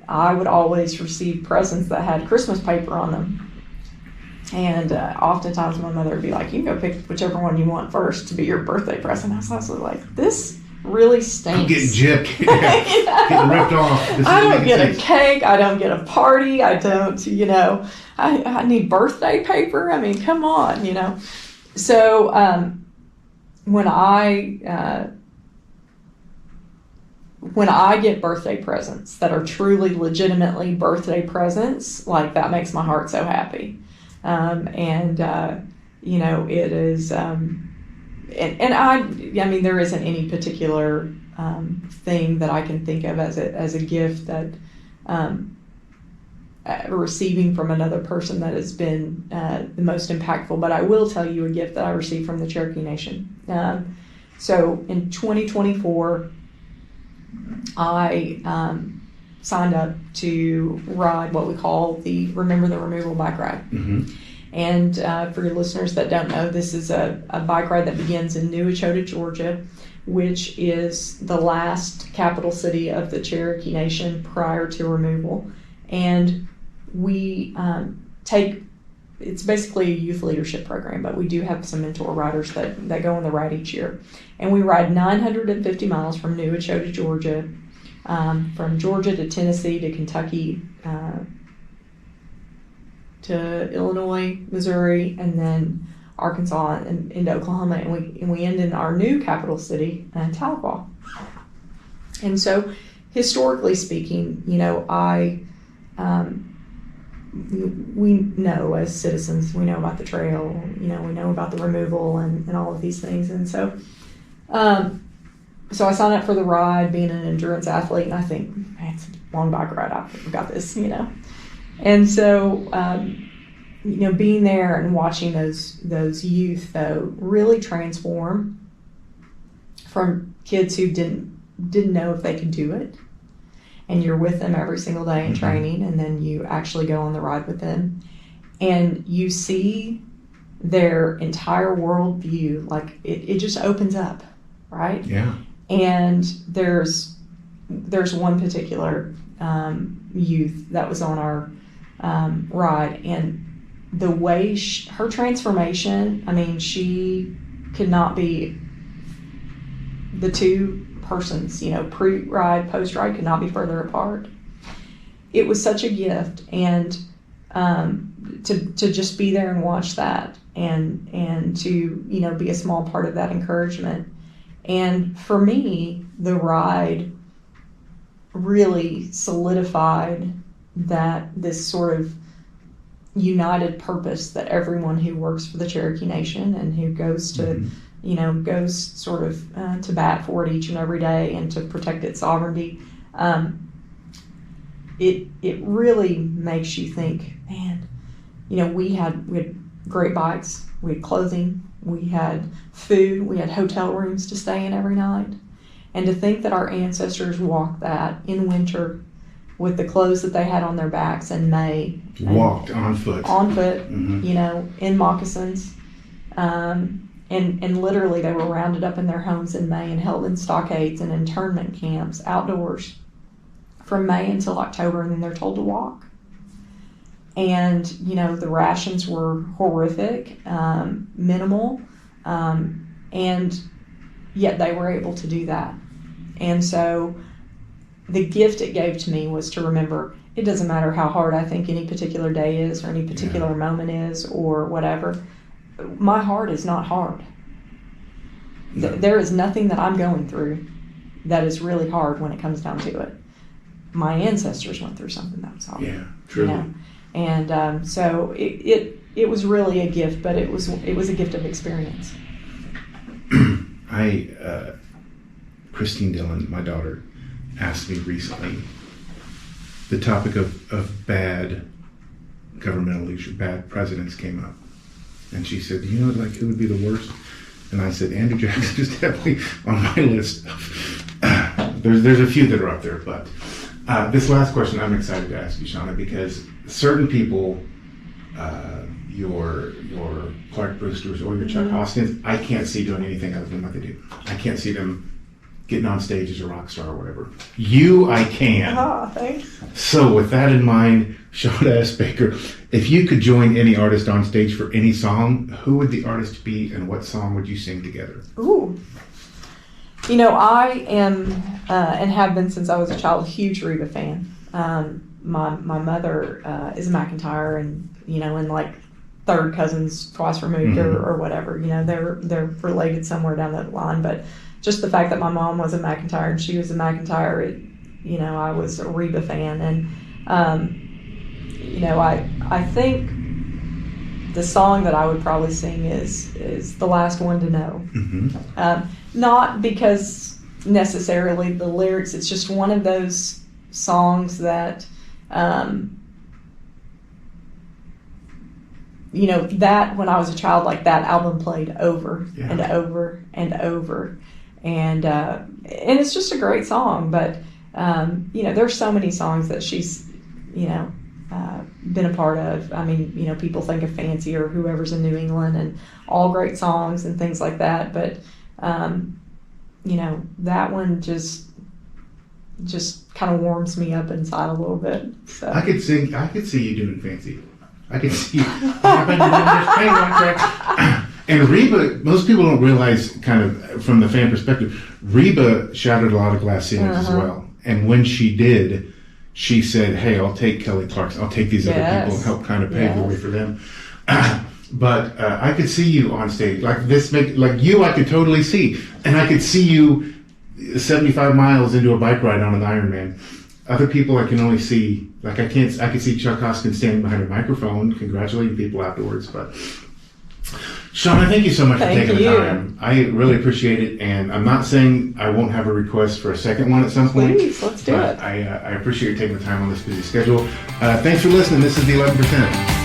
I would always receive presents that had Christmas paper on them. And oftentimes my mother would be like, you can go pick whichever one you want first to be your birthday present. I was also like, this really stinks. I'm getting gypped. Getting ripped off. I don't get a cake. I don't get a party. I don't, I need birthday paper. I mean, come on, So when I get birthday presents that are truly legitimately birthday presents, like that makes my heart so happy. It is, there isn't any particular thing that I can think of as a gift that receiving from another person that has been the most impactful. But I will tell you a gift that I received from the Cherokee Nation. So in 2024, I signed up to ride what we call the Remember the Removal bike ride. Mm-hmm. And for your listeners that don't know, this is a bike ride that begins in New Echota, Georgia, which is the last capital city of the Cherokee Nation prior to removal. And we it's basically a youth leadership program, but we do have some mentor riders that go on the ride each year. And we ride 950 miles from New Echota, Georgia, from Georgia to Tennessee to Kentucky, to Illinois, Missouri, and then Arkansas and into Oklahoma, and we end in our new capital city, Tahlequah. And so, historically speaking, we know as citizens, we know about the trail, we know about the removal and all of these things, and so I signed up for the ride, being an endurance athlete, and I think, man, it's a long bike ride, I've got this, And so, being there and watching those youth, though, really transform from kids who didn't know if they could do it, and you're with them every single day in training, and then you actually go on the ride with them, and you see their entire worldview, like it just opens up, right? Yeah. And there's one particular youth that was on our ride, and the way her transformation, she could not be, the two persons, pre-ride, post-ride could not be further apart. It was such a gift, and to just be there and watch that, and to be a small part of that encouragement. And for me, the ride really solidified that this sort of united purpose that everyone who works for the Cherokee Nation and who goes to, goes sort of to bat for it each and every day and to protect its sovereignty, it really makes you think, man, we had great bikes, we had clothing, we had food, we had hotel rooms to stay in every night. And to think that our ancestors walked that in winter with the clothes that they had on their backs in May. Walked on foot. In moccasins. And literally they were rounded up in their homes in May and held in stockades and internment camps outdoors from May until October, and then they're told to walk. And, you know, the rations were horrific, minimal, and yet they were able to do that. And so the gift it gave to me was to remember it doesn't matter how hard I think any particular day is or any particular moment is or whatever. My heart is not hard. No. There is nothing that I'm going through that is really hard when it comes down to it. My ancestors went through something that was hard. Yeah, truly. You know? And so it was really a gift, but it was a gift of experience. Christine Dillon, my daughter, asked me recently, the topic of bad governmental leadership, bad presidents came up. And she said, do you know, like, who would be the worst? And I said, Andrew Jackson is definitely on my list. There's a few that are up there, but this last question I'm excited to ask you, Shawna, because certain people, your Clark Brewsters or your Chuck Hostins, I can't see doing anything other than what they do. I can't see them getting on stage as a rock star or whatever. You, I can. Thanks. So with that in mind, Shawna S. Baker, if you could join any artist on stage for any song, who would the artist be and what song would you sing together? Ooh. You know, I am, and have been since I was a child, a huge Reba fan. My mother is a McIntyre, and, you know, and like third cousins twice removed or whatever. You know, they're related somewhere down that line. But just the fact that my mom was a McIntyre and she was a McIntyre, you know, I was a Reba fan. And, you know, I think the song that I would probably sing is The Last One to Know. Not because necessarily the lyrics, it's just one of those songs that, you know, that when I was a child, like that album played over and over and over. And it's just a great song, but, you know, there's so many songs that she's, you know, been a part of. I mean, you know, people think of Fancy or whoever's in New England and all great songs and things like that. But, you know, that one just kind of warms me up inside a little bit. So I could see you doing Fancy. I could see you. And Reba, most people don't realize, kind of from the fan perspective, Reba shattered a lot of glass ceilings as well. And when she did, she said, hey, I'll take Kelly Clarkson, I'll take these other people and help kind of pave the way for them. But I could see you on stage like this, like you, I could totally see. And I could see you 75 miles into a bike ride on an Ironman. Other people I can only see, like I could see Chuck Hoskins standing behind a microphone congratulating people afterwards. But Shawna, thank you so much for taking the time. I really appreciate it, and I'm not saying I won't have a request for a second one at some point. Please, let's do it. I appreciate you taking the time on this busy schedule. Thanks for listening. This is the 11%.